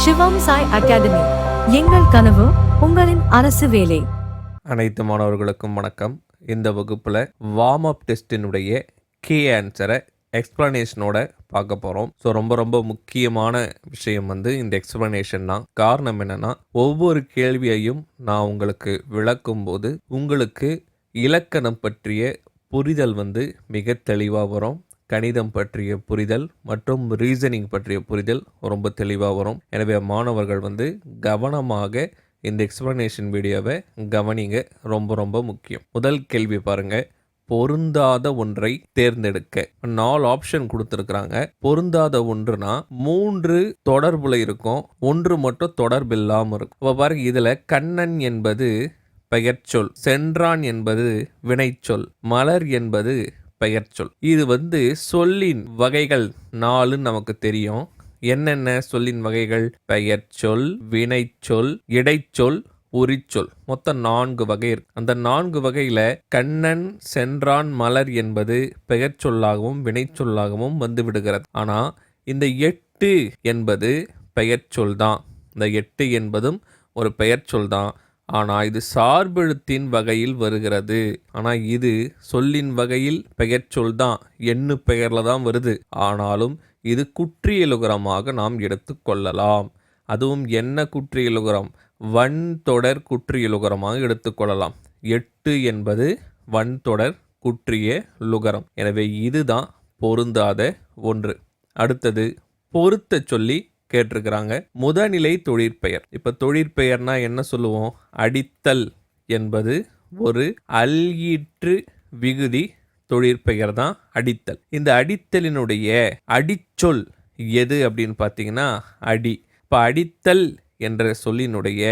சிவம் Sai academy, எங்கள் கனவு உங்களின் அரசு வேலை. அனைத்து மாணவர்களுக்கும் வணக்கம். இந்த வகுப்பில் வார்ம் அப் டெஸ்டினுடைய கீ ஆன்சரை எக்ஸ்பிளனேஷனோட பார்க்க போகிறோம். ஸோ ரொம்ப முக்கியமான விஷயம் இந்த எக்ஸ்பிளனேஷன் தான். காரணம் என்னென்னா, ஒவ்வொரு கேள்வியையும் நான் உங்களுக்கு விளக்கும் போது உங்களுக்கு இலக்கணம் பற்றிய புரிதல் மிக தெளிவாக வரும். கணிதம் பற்றிய புரிதல் மற்றும் ரீசனிங் பற்றிய புரிதல் ரொம்ப தெளிவாக வரும். எனவே மாணவர்கள் கவனமாக இந்த எக்ஸ்பிளனேஷன் வீடியோவை கவனிங்க. ரொம்ப முக்கியம். முதல் கேள்வி பாருங்க. பொருந்தாத ஒன்றை தேர்ந்தெடுக்க 4 ஆப்ஷன் கொடுத்துருக்குறாங்க. பொருந்தாத ஒன்றுனா 3 தொடர்புல இருக்கும், ஒன்று மட்டும் தொடர்பில்லாமல் இருக்கும். இப்போ பாருங்க, இதுல கண்ணன் என்பது பெயர்ச்சொல், சென்றான் என்பது வினைச்சொல், மலர் என்பது பெயர்ச்சொல். இது சொல்லின் வகைகள் 4 நமக்கு தெரியும். என்னென்ன சொல்லின் வகைகள்? பெயர்ச்சொல், வினைச்சொல், இடைச்சொல், உரிச்சொல். மொத்தம் 4 வகை இருக்கு. அந்த 4 வகையில கண்ணன், சென்றான், மலர் என்பது பெயர்ச்சொல்லாகவும் வினைச்சொல்லாகவும் விடுகிறது. ஆனா இந்த 8 என்பது பெயர்ச்சொல் தான். இந்த 8 என்பதும் ஒரு பெயர்ச்சொல் தான். ஆனால் இது சார்பெழுத்தின் வகையில் வருகிறது. ஆனால் இது சொல்லின் வகையில் பெயர்ச்சொல் தான், எண்ணு பெயரில் தான் வருது. ஆனாலும் இது குற்றியலுகரமாக நாம் எடுத்துக்கொள்ளலாம். அதுவும் என்ன குற்றியலுகரம்? வன்தொடர் குற்றியலுகரமாக எடுத்துக்கொள்ளலாம். 8 என்பது வன்தொடர் குற்றிய லுகரம். எனவே இதுதான் பொருந்தாத ஒன்று. அடுத்தது பொருத்த சொல்லி கேட்டிருக்கிறாங்க. முதநிலை தொழிற்பெயர். இப்ப தொழிற்பெயர்னா என்ன சொல்லுவோம்? அடித்தல் என்பது ஒரு அல்ஈற்று விகுதி தொழிற்பெயர் தான் அடித்தல். இந்த அடித்தலினுடைய அடிச்சொல் எது அப்படின்னு பார்த்தீங்கன்னா அடி. இப்போ அடித்தல் என்ற சொல்லினுடைய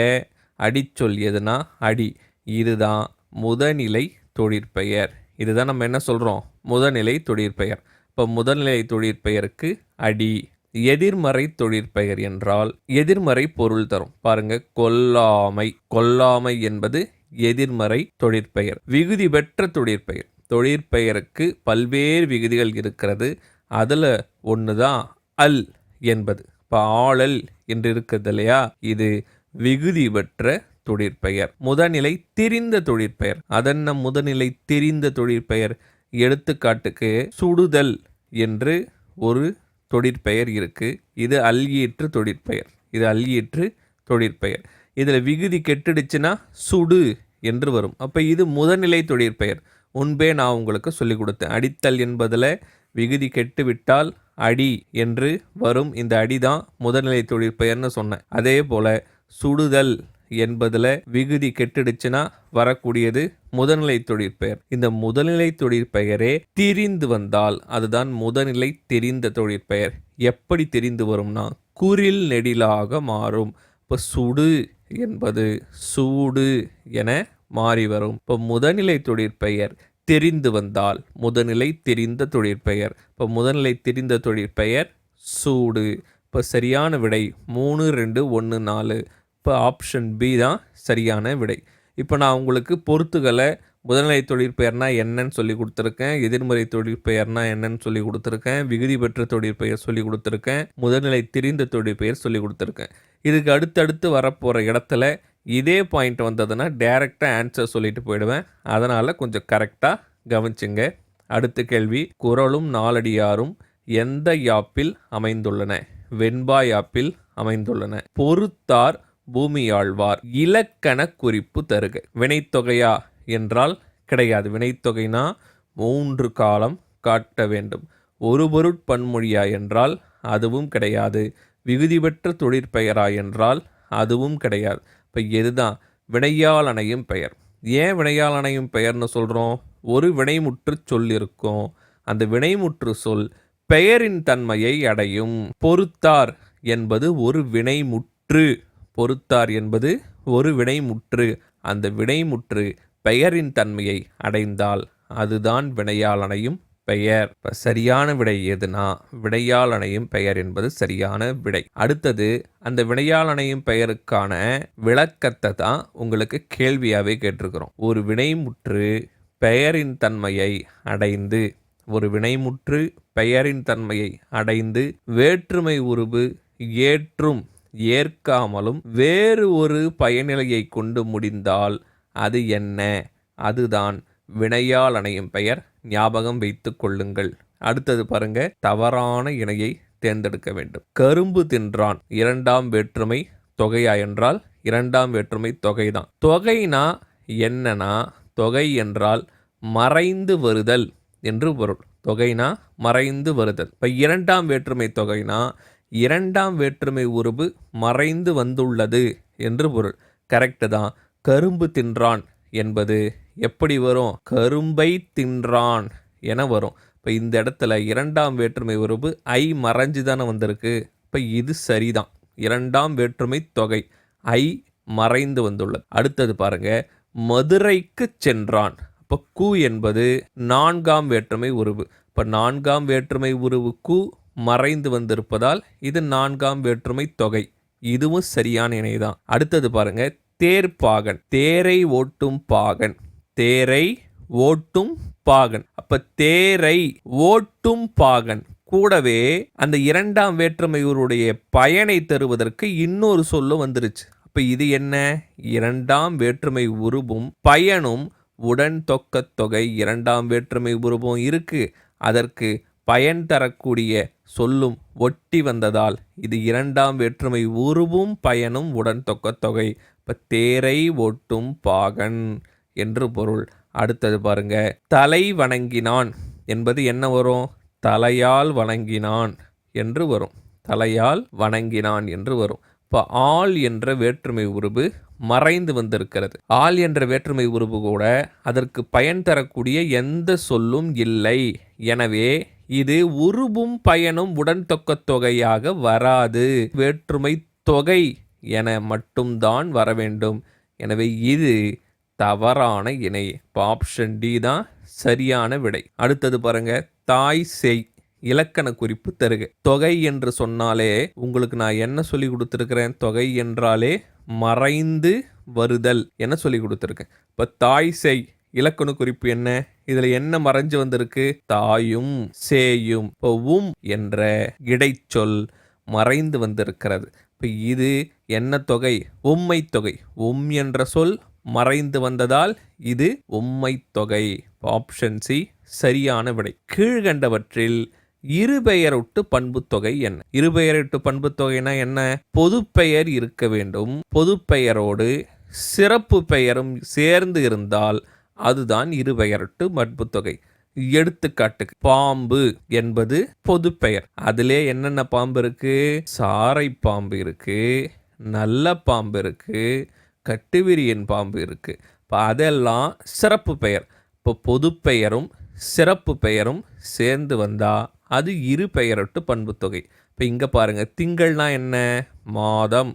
அடிச்சொல் எதுனா அடி. இதுதான் முதநிலை தொழிற்பெயர். இதுதான் நம்ம என்ன சொல்றோம்? முதநிலை தொழிற்பெயர். இப்போ முதல்நிலை தொழிற்பெயருக்கு அடி. எதிர்மறை தொழிற்பெயர் என்றால் எதிர்மறை பொருள் தரும். பாருங்க, கொல்லாமை. கொல்லாமை என்பது எதிர்மறை தொழிற்பெயர். விகுதி பெற்ற தொழிற்பெயர். தொழிற்பெயருக்கு பல்வேறு விகுதிகள் இருக்கிறது. அதுல ஒண்ணுதான் அல் என்பது. இப்போ ஆளல் என்று இருக்கிறது இல்லையா, இது விகுதி பெற்ற தொழிற்பெயர். முதநிலை திரிந்த தொழிற்பெயர். அதென்ன முதநிலை திரிந்த தொழிற்பெயர்? எடுத்துக்காட்டுக்கு சுடுதல் என்று ஒரு தொழிற்பெயர் இருக்கு. இது அல்ஈற்று தொழிற்பெயர். இது அல்ஈற்று தொழிற்பெயர். இதுல விகுதி கெட்டுடுச்சுன்னா சுடு என்று வரும். அப்ப இது முதநிலை தொழிற்பெயர். முன்பே நான் உங்களுக்கு சொல்லிக் கொடுத்தேன். அடித்தல் என்பதுல விகுதி கெட்டு விட்டால் அடி என்று வரும். இந்த அடிதான் முதநிலை தொழிற்பெயர்னு சொன்னேன். அதே போல சுடுதல் என்பதுல விகுதி கெட்டுடுச்சுன்னா வரக்கூடியது முதநிலை தொழிற்பெயர். இந்த முதநிலை தொழிற்பெயரே திரிந்து வந்தால் அதுதான் முதநிலை தெரிந்த தொழிற்பெயர். எப்படி தெரிந்து வரும்னா குறில் நெடிலாக மாறும். இப்போ சுடு என்பது சூடு என மாறி வரும். இப்போ முதநிலை தொழிற்பெயர் தெரிந்து வந்தால் முதநிலை தெரிந்த தொழிற்பெயர். இப்போ முதநிலை தெரிந்த தொழிற்பெயர் சூடு. இப்போ சரியான விடை 3, 2, 1, 4. இப்போ ஆப்ஷன் பி தான் சரியான விடை. இப்போ நான் உங்களுக்கு பொறுத்துகளை முதல்நிலை தொழிற்பெயர்னா என்னன்னு சொல்லி கொடுத்துருக்கேன், எதிர்மறை தொழிற்பெயர்னா என்னன்னு சொல்லி கொடுத்துருக்கேன், விகுதி பெற்ற தொழிற்பெயர் சொல்லி கொடுத்துருக்கேன், முதல்நிலை திரிந்த தொழிற்பெயர் சொல்லி கொடுத்துருக்கேன். இதுக்கு அடுத்தடுத்து வரப்போகிற இடத்துல இதே பாயிண்ட் வந்ததுன்னா டைரெக்டாக ஆன்சர் சொல்லிட்டு போயிடுவேன். அதனால் கொஞ்சம் கரெக்டாக கவனிச்சுங்க. அடுத்த கேள்வி. குறளும் நாலடியாரும் எந்த யாப்பில் அமைந்துள்ளன? வெண்பா யாப்பில் அமைந்துள்ளன. பொறுத்தார் பூமியாழ்வார். இலக்கண குறிப்பு தருக. வினைத்தொகையா என்றால் கிடையாது. வினைத்தொகைனா 3 காலம் காட்ட வேண்டும். ஒரு பொருட்பன்மொழியா என்றால் அதுவும் கிடையாது. விகுதி பெற்ற தொழிற்பெயரா என்றால் அதுவும் கிடையாது. இப்போ எதுதான்? வினையால் அணையும் பெயர். ஏன் வினையால் அணையும் பெயர்னு சொல்கிறோம்? ஒரு வினைமுற்று சொல் இருக்கும். அந்த வினைமுற்று சொல் பெயரின் தன்மையை அடையும். பொறுத்தார் என்பது ஒரு வினைமுற்று. பொறுத்தார் என்பது ஒரு வினைமுற்று. அந்த வினைமுற்று பெயரின் தன்மையை அடைந்தால் அதுதான் வினையால் அணையும் பெயர். சரியான விடை எதுனா வினையால் அணையும் பெயர் என்பது சரியான விடை. அடுத்தது அந்த வினையால் அணையும் பெயருக்கான விளக்கத்தை தான் உங்களுக்கு கேள்வியாவே கேட்டிருக்கிறோம். ஒரு வினைமுற்று பெயரின் தன்மையை அடைந்து, ஒரு வினைமுற்று பெயரின் தன்மையை அடைந்து வேற்றுமை உருபு ஏற்றும் ஏற்காமலும் வேறு ஒரு பயனிலையை கொண்டு முடிந்தால் அது என்ன? அதுதான் வினையால் அணையும் பெயர். ஞாபகம் வைத்துக் கொள்ளுங்கள். அடுத்தது பாருங்க, தவறான இணையை தேர்ந்தெடுக்க வேண்டும். கரும்பு தின்றான் இரண்டாம் வேற்றுமை தொகையா என்றால் இரண்டாம் வேற்றுமை தொகைதான். தொகைனா என்னன்னா, தொகை என்றால் மறைந்து வருதல் என்று பொருள். தொகைனா மறைந்து வருதல். இப்ப இரண்டாம் வேற்றுமை தொகைனா இரண்டாம் வேற்றுமை உருபு மறைந்து வந்துள்ளது என்று பொருள். கரெக்டு தான். கரும்பு தின்றான் என்பது எப்படி வரும்? கரும்பை தின்றான் என வரும். இப்போ இந்த இடத்துல இரண்டாம் வேற்றுமை உருபு ஐ மறைஞ்சு தானே வந்திருக்கு. இப்போ இது சரிதான். இரண்டாம் வேற்றுமை தொகை ஐ மறைந்து வந்துள்ளது. அடுத்தது பாருங்க, மதுரைக்கு சென்றான். இப்போ கு என்பது நான்காம் வேற்றுமை உருவு. இப்போ நான்காம் வேற்றுமை உருவு கு மறைந்து வந்திருப்பதால் இது நான்காம் வேற்றுமை தொகை. இதுவும் சரியான இணைதான். அடுத்தது பாருங்க, தேர்ப்பாகன். தேரை ஓட்டும் பாகன். தேரை ஓட்டும் பாகன். அப்ப தேரை ஓட்டும் பாகன் கூடவே அந்த இரண்டாம் வேற்றுமையுடைய பயனை தருவதற்கு இன்னொரு சொல்லும் வந்துருச்சு. அப்ப இது என்ன? இரண்டாம் வேற்றுமை உருவும் பயனும் உடன் தொக்க தொகை. இரண்டாம் வேற்றுமை உருவும் இருக்கு, அதற்கு பயன் தரக்கூடிய சொல்லும் ஒட்டி வந்ததால் இது இரண்டாம் வேற்றுமை உருவும் பயனும் உடன் தொக்க தொகை. இப்ப தேரை ஓட்டும் பாகன் என்று பொருள். அடுத்தது பாருங்க, தலை வணங்கினான் என்பது என்ன வரும்? தலையால் வணங்கினான் என்று வரும். தலையால் வணங்கினான் என்று வரும். இப்போ ஆள் என்ற வேற்றுமை உருபு மறைந்து வந்திருக்கிறது. ஆள் என்ற வேற்றுமை உருபு கூட அதற்கு பயன் தரக்கூடிய எந்த சொல்லும் இல்லை. எனவே இது உருபும் பயனும் உடன் தொக்க தொகையாக வராது. வேற்றுமை தொகை என மட்டும்தான் வர வேண்டும். எனவே இது தவறான இணை. ஆப்ஷன் டி தான் சரியான விடை. அடுத்தது பாருங்க, தாய் செய் இலக்கண குறிப்பு தருக. தொகை என்று சொன்னாலே உங்களுக்கு நான் என்ன சொல்லி கொடுத்துருக்கிறேன்? தொகை என்றாலே மறைந்து வருதல் என சொல்லி கொடுத்துருக்கேன். இப்போ தாய் செய் இலக்கண குறிப்பு என்ன? இதுல என்ன மறைஞ்சு வந்திருக்கு? தாயும் சேயும். இப்போ என்ற இடைச்சொல் மறைந்து வந்திருக்கிறது. இப்போ இது என்ன தொகை? உம்மை தொகை. என்ற சொல் மறைந்து வந்ததால் இது உம்மை தொகை. ஆப்ஷன் சி சரியான விடை. கீழ்கண்டவற்றில் இருபெயரொட்டு பண்பு தொகை என்ன? இருபெயரொட்டு பண்பு தொகைனா என்ன? பொதுப்பெயர் இருக்க வேண்டும். பொதுப்பெயரோடு சிறப்பு பெயரும் சேர்ந்து இருந்தால் அதுதான் இருபெயரொட்டு பண்பு தொகை. எடுத்துக்காட்டுக்கு, பாம்பு என்பது பொதுப்பெயர். அதிலே என்னென்ன பாம்பு இருக்கு? சாரை பாம்பு இருக்கு, நல்ல பாம்பு இருக்கு, கட்டுவிரியன் பாம்பு இருக்கு. இப்போ அதெல்லாம் சிறப்பு பெயர். இப்போ பொதுப்பெயரும் சிறப்பு பெயரும் சேர்ந்து வந்தா அது இரு பெயரொட்டு பண்பு தொகை. இப்போ இங்க பாருங்க, திங்கள்னா என்ன? மாதம்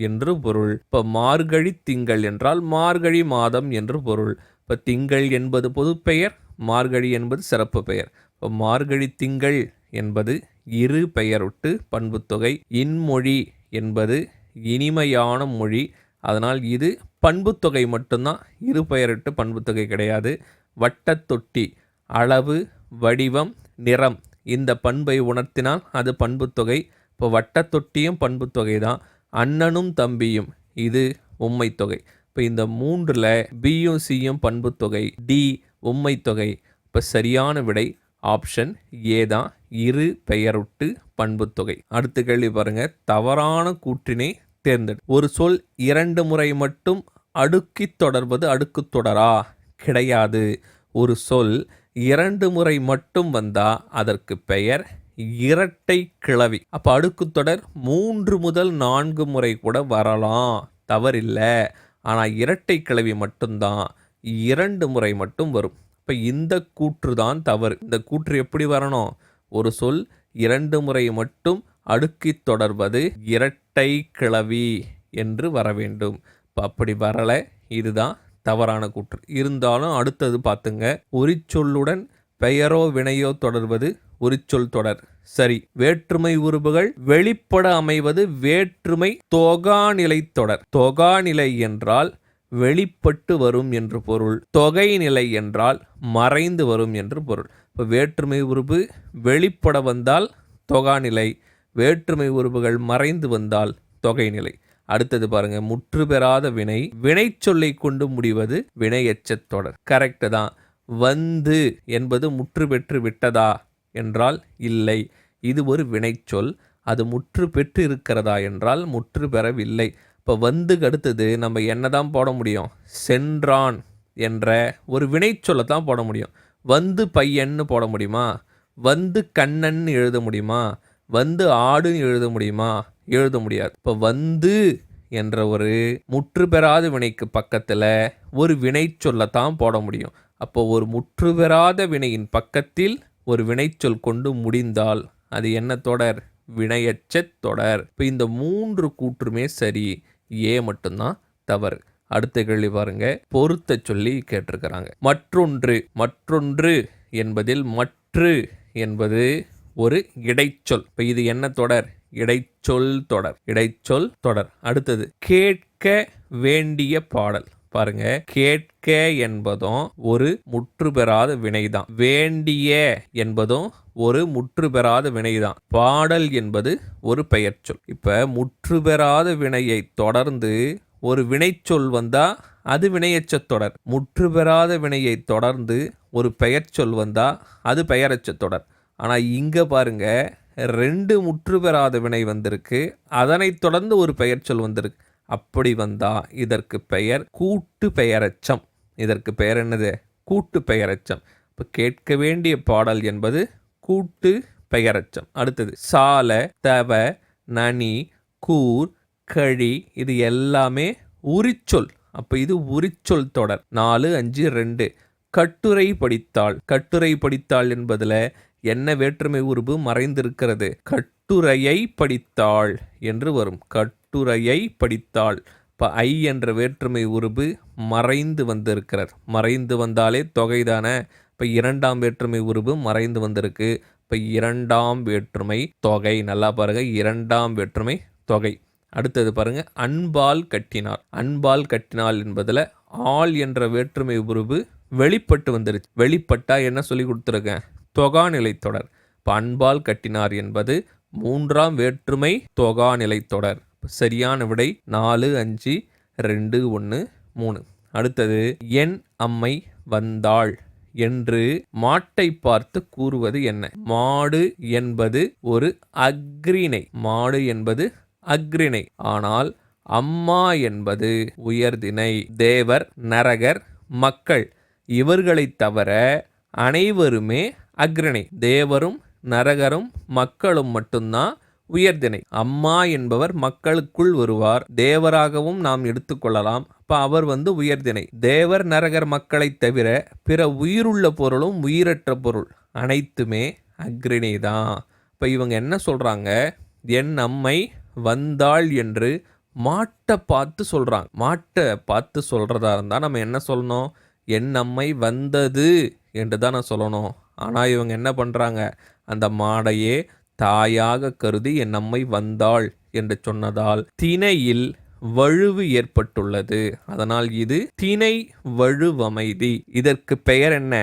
என்று பொருள். இப்போ மார்கழி திங்கள் என்றால் மார்கழி மாதம் என்று பொருள். இப்போ திங்கள் என்பது பொதுப்பெயர், மார்கழி என்பது சிறப்பு பெயர். இப்போ மார்கழி திங்கள் என்பது இரு பெயரொட்டு பண்பு தொகை. இன்மொழி என்பது இனிமையான மொழி. அதனால் இது பண்புத்தொகை மட்டும்தான், இரு பெயரிட்டு பண்புத்தொகை கிடையாது. வட்டத்தொட்டி அளவு, வடிவம், நிறம் இந்த பண்பை உணர்த்தினால் அது பண்புத்தொகை. இப்போ வட்டத்தொட்டியும் பண்புத்தொகை தான். அண்ணனும் தம்பியும் இது உம்மை தொகை. இப்போ இந்த மூன்றில் பியும் சியும் பண்புத்தொகை, டி உம்மை தொகை. இப்போ சரியான விடை ஆப்ஷன் ஏ தான், இரு பெயரொட்டு பண்புத்தொகை. அடுத்த கேள்வி பாருங்க, தவறான கூற்றினை தேர்ந்தெடு. ஒரு சொல் இரண்டு முறை மட்டும் அடுக்கி தொடர்வது அடுக்கு தொடரா? கிடையாது. ஒரு சொல் இரண்டு முறை மட்டும் வந்தா அதற்கு பெயர் இரட்டை கிளவி. அப்ப அடுக்கு தொடர் 3 முதல் 4 முறை கூட வரலாம், தவறில்லை. ஆனா இரட்டை கிளவி மட்டும்தான் 2 முறை மட்டும் வரும். இப்ப இந்த கூற்று தான் தவறு. இந்த கூற்று எப்படி வரணும்? ஒரு சொல் 2 முறை மட்டும் அடுக்கி தொடர்வது இரட்டை கிளவி என்று வர வேண்டும். இப்போ அப்படி வரல, இதுதான் தவறான கூற்று. இருந்தாலும் அடுத்தது பார்த்துங்க, உரிச்சொல்லுடன் பெயரோ வினையோ தொடர்வது உரிச்சொல் தொடர். சரி. வேற்றுமை உருபுகள் வெளிப்பட அமைவது வேற்றுமை தொகாநிலை தொடர். தொகாநிலை என்றால் வெளிப்பட்டு வரும் என்று பொருள். தொகை நிலை என்றால் மறைந்து வரும் என்று பொருள். இப்போ வேற்றுமை உருபு வெளிப்பட வந்தால் தொகாநிலை, வேற்றுமை உருபுகள் மறைந்து வந்தால் தொகைநிலை. அடுத்தது பாருங்க, முற்று பெறாத வினை வினைச்சொல்லை கொண்டு முடிவது வினையெச்சத் தொடர். கரெக்டு தான். வந்து என்பது முற்று பெற்று விட்டதா என்றால் இல்லை, இது ஒரு வினைச்சொல். அது முற்று பெற்று இருக்கிறதா என்றால் முற்று பெறவில்லை. இப்போ வந்துக்கு அடுத்தது நம்ம என்ன தான் போட முடியும்? சென்றான் என்ற ஒரு வினைச்சொல்லை தான் போட முடியும். வந்து பையன்னு போட முடியுமா? வந்து கண்ணன்னு எழுத முடியுமா? வந்து ஆடுன்னு எழுத முடியுமா? எழுத முடியாது. இப்போ வந்து என்ற ஒரு முற்று பெறாத வினைக்கு பக்கத்தில் ஒரு வினைச்சொல்லைத்தான் போட முடியும். அப்போ ஒரு முற்று பெறாத வினையின் பக்கத்தில் ஒரு வினைச்சொல் கொண்டு முடிந்தால் அது என்ன தொடர்? வினையெச்சத் தொடர். இப்போ இந்த 3 கூற்றுமே சரி, ஏ மட்டும்தான் தவறு. அடுத்த கேள்வி பாருங்க, பொருத்த சொல்லி கேட்டிருக்கிறாங்க. மற்றொன்று என்பதில் மற்று என்பது ஒரு இடைச்சொல். இப்போ இது என்ன தொடர்? இடைச்சொல் தொடர். அடுத்தது கேட்க வேண்டிய பாடல். பாருங்க, கேட்க என்பதும் ஒரு முற்று பெறாத வினைதான். வேண்டிய என்பதும் ஒரு முற்று பெறாத வினைதான். பாடல் என்பது ஒரு பெயர்ச்சொல். இப்ப முற்று பெறாத வினையை தொடர்ந்து ஒரு வினைச்சொல் வந்தா அது வினையெச்சத் தொடர். முற்று பெறாத வினையை தொடர்ந்து ஒரு பெயர்ச்சொல் வந்தா அது பெயரெச்சத் தொடர். ஆனா இங்க பாருங்க, 2 முற்று பெறாத வினை வந்திருக்கு, அதனைத் தொடர்ந்து ஒரு பெயர்ச்சொல் வந்திருக்கு. அப்படி வந்தா இதற்கு பெயர் கூட்டு பெயரெச்சம். இதற்கு பெயர் என்னது? கூட்டு பெயரெச்சம். இப்போ கேட்க வேண்டிய பாடல் என்பது கூட்டு பெயரெச்சம். அடுத்தது சால, தவ, நனி, கூர், கழி, இது எல்லாமே உரிச்சொல். அப்போ இது உரிச்சொல் தொடர். 4, 5, 2. கட்டுரை படித்தாள் என்பதில் என்ன வேற்றுமை உருபு மறைந்திருக்கிறது? கட்டுரையை படித்தாள் என்று வரும். கட்டுரையை படித்தாள். இப்போ ஐ என்ற வேற்றுமை உருபு மறைந்து வந்திருக்கிறது. மறைந்து வந்தாலே தொகை தானே. இப்போ 2ஆம் வேற்றுமை உருபு மறைந்து வந்திருக்கு. இப்போ 2ஆம் வேற்றுமை தொகை. நல்லா பாருங்க, 2ஆம் வேற்றுமை தொகை. அடுத்தது பாருங்க, அன்பால் கட்டினாள் என்பதில் ஆள் என்ற வேற்றுமை உருபு வெளிப்பட்டு வந்துருச்சு. வெளிப்பட்டா என்ன சொல்லி கொடுத்துருக்கேன்? தொகாநிலை தொடர். இப்போ அன்பால் கட்டினார் என்பது 3ஆம் வேற்றுமை தொகாநிலை தொடர். சரியான விடை 4, 5, 2, 1, 3. அடுத்தது என் அம்மை வந்தாள் என்று மாட்டை பார்த்து கூறுவது என்ன? மாடு என்பது ஒரு அஃறிணை. ஆனால் அம்மா என்பது உயர்திணை. தேவர், நரகர், மக்கள் இவர்களைத் தவிர அனைவருமே அஃறிணை. தேவரும் நரகரும் மக்களும் மட்டும்தான் உயர்திணை. அம்மா என்பவர் மக்களுக்குள் வருவார். தேவராகவும் நாம் எடுத்துக்கொள்ளலாம். அப்போ அவர் உயர்திணை. தேவர், நரகர், மக்களை தவிர பிற உயிருள்ள பொருளும் உயிரற்ற பொருள் அனைத்துமே அஃறிணை தான். இப்போ இவங்க என்ன சொல்றாங்க? என் அம்மை வந்தாள் என்று மாட்டை பார்த்து சொல்றாங்க. மாட்டை பார்த்து சொல்றதா இருந்தால் நம்ம என்ன சொல்லணும்? என் அம்மை வந்தது என்று தான் நான் சொல்லணும். ஆனால் இவங்க என்ன பண்ணுறாங்க? அந்த மாடையே தாயாக கருதி என் அம்மை வந்தாள் என்று சொன்னதால் திணையில் வழுவு ஏற்பட்டுள்ளது. அதனால் இது திணை வழுவமைதி. இதற்கு பெயர் என்ன?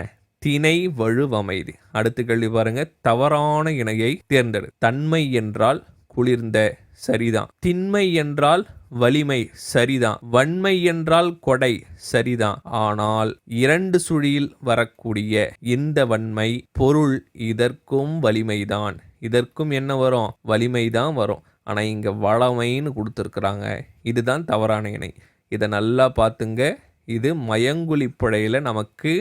திணை வழுவமைதி. அடுத்து கேள்வி பாருங்க, தவறான இணையை தேர்ந்தெடு. தன்மை என்றால் குளிர்ந்த, சரிதான். திண்மை என்றால் வலிமை, சரிதான். வன்மை என்றால் கொடை, சரிதான். ஆனால் 2 சுழியில் வரக்கூடிய இந்த வன்மை பொருள் இதற்கும் வலிமைதான். இதற்கும் என்ன வரும்? வலிமைதான் வரும். ஆனால் இங்கே வளமைன்னு கொடுத்துருக்குறாங்க. இதுதான் தவறான இணை. இதை நல்லா பார்த்துங்க. இது மயங்குழி பிழையில் நமக்கு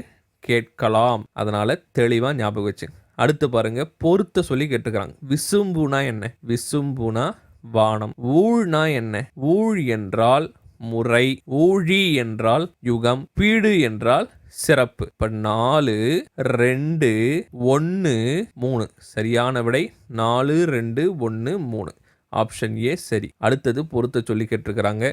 கேட்கலாம். அதனால தெளிவாக ஞாபகம் வச்சுங்க. அடுத்து பாருங்க, பொறுத்த சொல்லி கேட்டுக்கிறாங்க. விசும்புனா என்ன? விசும்புனா வானம். ஊழ்னா என்ன? ஊழ் என்றால் முறை, ஊழி என்றால் யுகம், பீடு என்றால் சிறப்பு. இப்ப 4, 2, 1, 3. சரியான விடை 4, 2, 1, 3. ஆப்ஷன் ஏ சரி. அடுத்தது பொறுத்த சொல்லி கேட்டிருக்கிறாங்க.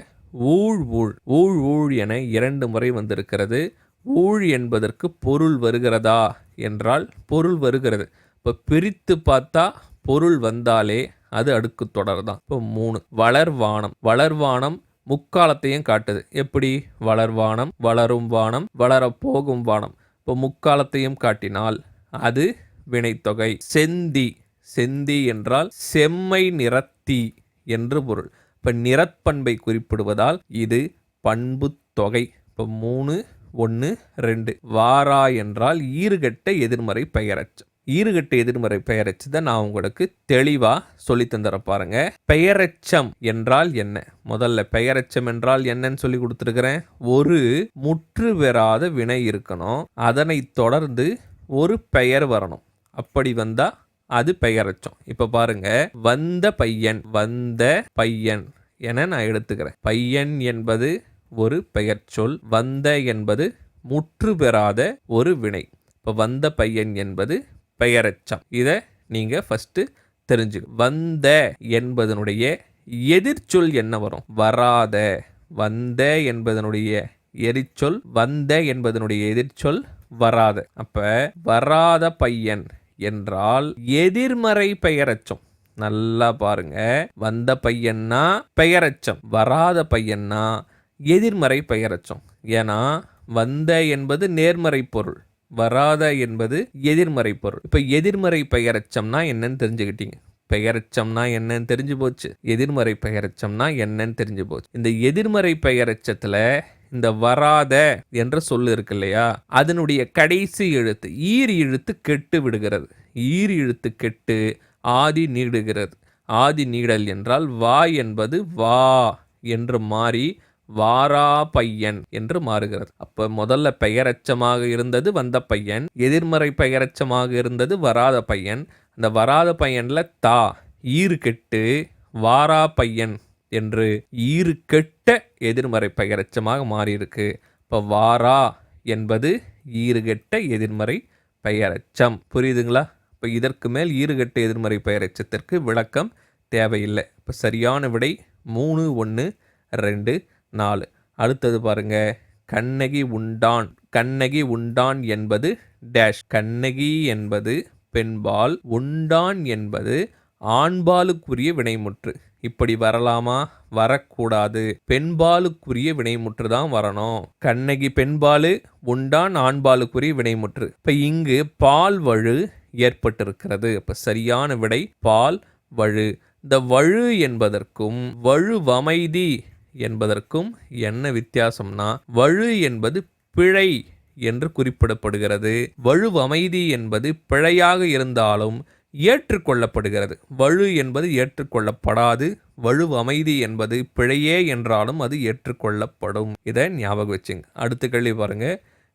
ஊழ் என 2 முறை வந்திருக்கிறது. ஊழ் என்பதற்கு பொருள் வருகிறதா என்றால் பொருள் வருகிறது. இப்போ பிரித்து பார்த்தா பொருள் வந்தாலே அது அடுக்கு தொடர் தான். இப்போ 3. வளர்வானம் முக்காலத்தையும் காட்டுது. எப்படி? வளர்வானம், வளரும் வானம், வளரப்போகும் வானம். இப்போ முக்காலத்தையும் காட்டினால் அது வினைத்தொகை. செந்தி என்றால் செம்மை நிறத்தி என்று பொருள். இப்போ நிறப்பண்பை குறிப்பிடுவதால் இது பண்பு தொகை. இப்போ 3, 1, 2. வாரா என்றால் ஈறுகெட்ட எதிர்மறை பெயரச்சம். ஈறுகெட்ட எதிர்மறை பெயரச்சு தான் நான் உங்களுக்கு தெளிவா சொல்லி தந்துற பாருங்க. பெயரெச்சம் என்றால் என்ன? முதல்ல பெயரெச்சம் என்றால் என்னன்னு சொல்லி கொடுத்துருக்கிறேன். ஒரு முற்று பெறாத வினை இருக்கணும், அதனை தொடர்ந்து ஒரு பெயர் வரணும். அப்படி வந்தா அது பெயரெச்சம். இப்ப பாருங்க, வந்த பையன் என நான் எடுத்துக்கிறேன். பையன் என்பது ஒரு பெயர் சொல், வந்த என்பது முற்று பெறாத ஒரு வினை. இப்ப வந்த பையன் என்பது பெயரெச்சம். இதை நீங்க ஃபர்ஸ்ட் தெரிஞ்சு. வந்த என்பதனுடைய எதிர்ச்சொல் என்ன வரும்? வராத. வந்த என்பதனுடைய எரிச்சொல், வந்த என்பதனுடைய எதிர்ச்சொல் வராத. அப்ப வராத பையன் என்றால் எதிர்மறை பெயரெச்சம். நல்லா பாருங்க, வந்த பையன்னா பெயரெச்சம், வராத பையன்னா எதிர்மறை பெயரெச்சம். ஏன்னா வந்த என்பது நேர்மறை பொருள், வராத என்பது எதிர்மறை பொருள். இப்ப எதிர்மறை பெயரெச்சம்னா என்னன்னு தெரிஞ்சுக்கிட்டீங்க. பெயரெச்சம்னா என்னன்னு தெரிஞ்சு போச்சு, எதிர்மறை பெயரெச்சம்னா என்னன்னு தெரிஞ்சு போச்சு. இந்த எதிர்மறை பெயரெச்சத்துல இந்த வராத என்ற சொல்லு இருக்கு இல்லையா, அதனுடைய கடைசி எழுத்து ஈர் எழுத்து கெட்டு விடுகிறது. ஈர் எழுத்து கெட்டு ஆதி நீடுகிறது. ஆதி நீடல் என்றால் வா என்பது வா என்று மாறி வாரா பையன் என்று மாறுகிறது. அப்ப முதல்ல பெயரெச்சமாக இருந்தது வந்த பையன், எதிர்மறை பெயரெச்சமாக இருந்தது வராத பையன். அந்த வராத பையன்ல தா ஈறு கெட்டு வாரா பையன் என்று ஈறு கெட்ட எதிர்மறை பெயரெச்சமாக மாறி இருக்கு. இப்ப வாரா என்பது ஈறுகெட்ட எதிர்மறை பெயரெச்சம். புரியுதுங்களா? இப்ப இதற்கு மேல் ஈறுகெட்ட எதிர்மறை பெயரெச்சத்திற்கு விளக்கம் தேவையில்லை. இப்ப சரியான விடை 3, 1, 2, 4. அடுத்தது பாருங்க, கண்ணகி உண்டான். கண்ணகி உண்டான் என்பது டேஷ். கண்ணகி என்பது பெண்பால், உண்டான் என்பது ஆண்பாலுக்குரிய வினைமுற்று. இப்படி வரலாமா? வரக்கூடாது. பெண்பாலுக்குரிய வினைமுற்று தான் வரணும். கண்ணகி பெண்பாலு, உண்டான் ஆண்பாலுக்குரிய வினைமுற்று. இப்ப இங்கு பால் வழு ஏற்பட்டிருக்கிறது. இப்ப சரியான விடை பால் வழு. இந்த வழு என்பதற்கும் வழுவமைதி என்பதற்கும் என்ன வித்தியாசம்னா, வழு என்பது பிழை என்று குறிப்பிடப்படுகிறது. வழுவமைதி என்பது பிழையாக இருந்தாலும் ஏற்றுக்கொள்ளப்படுகிறது. வழு என்பது ஏற்றுக்கொள்ளப்படாது. வழுவமைதி என்பது பிழையே என்றாலும் அது ஏற்றுக்கொள்ளப்படும். இதை ஞாபகம் வச்சுங்க. அடுத்த கேள்வி பாருங்க.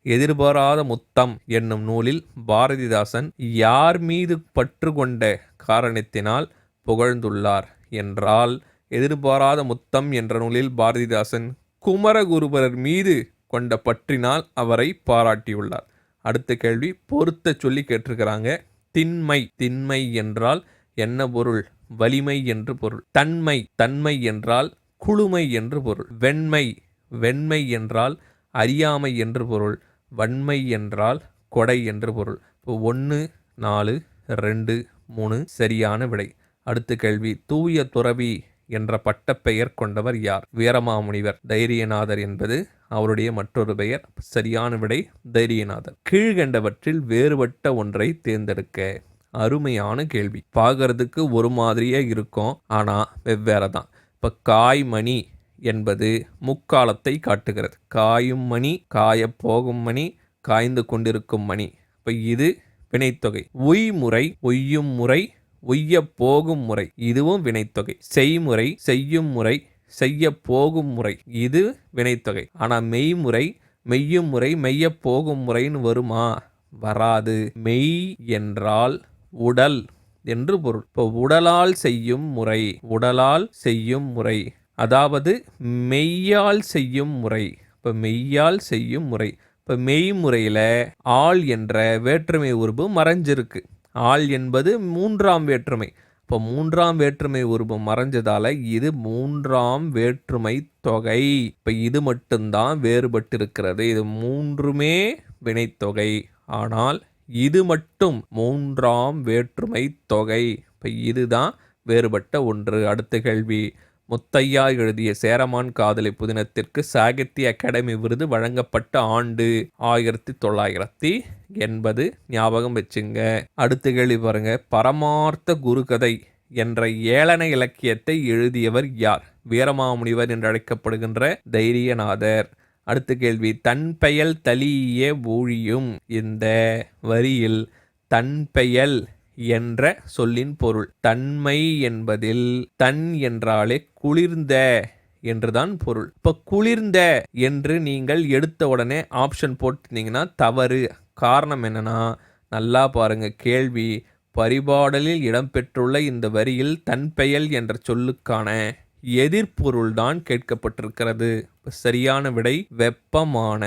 எதிர்பாராத முத்தம் என்னும் நூலில் பாரதிதாசன் யார் மீது பற்று கொண்ட காரணத்தினால் புகழ்ந்துள்ளார் என்றால், எதிர்பாராத முத்தம் என்ற நூலில் பாரதிதாசன் குமரகுருபரர் மீது கொண்ட பற்றினால் அவரை பாராட்டியுள்ளார். அடுத்த கேள்வி பொருத்த சொல்லி கேட்டிருக்கிறாங்க. திண்மை. திண்மை என்றால் என்ன பொருள்? வலிமை என்று பொருள். தன்மை. தன்மை என்றால் குளுமை என்று பொருள். வெண்மை. வெண்மை என்றால் அறியாமை என்று பொருள். வன்மை என்றால் கொடை என்று பொருள். இப்போ 1, 4, 2, 3 சரியான விடை. அடுத்த கேள்வி, தூய துறவி என்ற பட்டப்பெயர் கொண்டவர் யார்? வீரமாமுனிவர். தைரியநாதர் என்பது அவருடைய மற்றொரு பெயர். சரியான விடை தைரியநாதர். கீழ்கண்டவற்றில் வேறுபட்ட ஒன்றை தேர்ந்தெடுக்க. அருமையான கேள்வி. பார்க்கறதுக்கு ஒரு மாதிரியே இருக்கும், ஆனா வெவ்வேறு தான். இப்ப காய்மணி என்பது முக்காலத்தை காட்டுகிறது. காயும் மணி, காய போகும் மணி, காய்ந்து கொண்டிருக்கும் மணி. இப்ப இது வினைத்தொகை. உய்முறை, ஒய்யும் முறை, உய்ய போகும் முறை, இதுவும் வினைத்தொகை. செய்முறை, செய்யும் முறை, செய்ய போகும் முறை, இது வினைத்தொகை. ஆனா மெய்முறை, மெய்யும் முறை, மெய்ய போகும் முறைன்னு வருமா? வராது. மெய் என்றால் உடல் என்று பொருள். இப்போ உடலால் செய்யும் முறை, உடலால் செய்யும் முறை, அதாவது மெய்யால் செய்யும் முறை. இப்போ மெய்யால் செய்யும் முறை. இப்போ மெய்முறையில ஆள் என்ற வேற்றுமை உருபு மறைஞ்சிருக்கு. ஆள் என்பது 3ஆம் வேற்றுமை. இப்போ 3ஆம் வேற்றுமை உருவம் மறைஞ்சதால இது 3ஆம் வேற்றுமை தொகை. இப்போ இது மட்டும்தான் வேறுபட்டு இருக்கிறது. இது 3மே வினைத்தொகை, ஆனால் இது மட்டும் 3ஆம் வேற்றுமை தொகை. இப்போ இதுதான் வேறுபட்ட ஒன்று. அடுத்த கேள்வி, முத்தையா எழுதிய சேரமான் காதலி புதினத்திற்கு சாகித்ய அகாடமி விருது வழங்கப்பட்ட ஆண்டு 1980. ஞாபகம் வச்சுங்க. அடுத்த கேள்வி பாருங்க. பரமார்த்த குருகதை என்ற ஏளன இலக்கியத்தை எழுதியவர் யார்? வீரமாமுனிவர் என்று அழைக்கப்படுகின்ற தைரியநாதர். அடுத்த கேள்வி, தன்பெயல் தளிய ஊழியும். இந்த வரியில் தன்பெயல் என்ற சொல்லின் பொருள். தன்மை என்பதில் தன் என்றாலே குளிர்ந்த என்றுதான் பொருள். இப்போ குளிர்ந்த என்று நீங்கள் எடுத்த உடனே ஆப்ஷன் போட்டிருந்தீங்கன்னா தவறு. காரணம் என்னன்னா, நல்லா பாருங்க, கேள்வி பரிபாடலில் இடம்பெற்றுள்ள இந்த வரியில் தன்பெயல் என்ற சொல்லுக்கான எதிர்பொருள்தான் கேட்கப்பட்டிருக்கிறது. சரியான விடை வெப்பமான.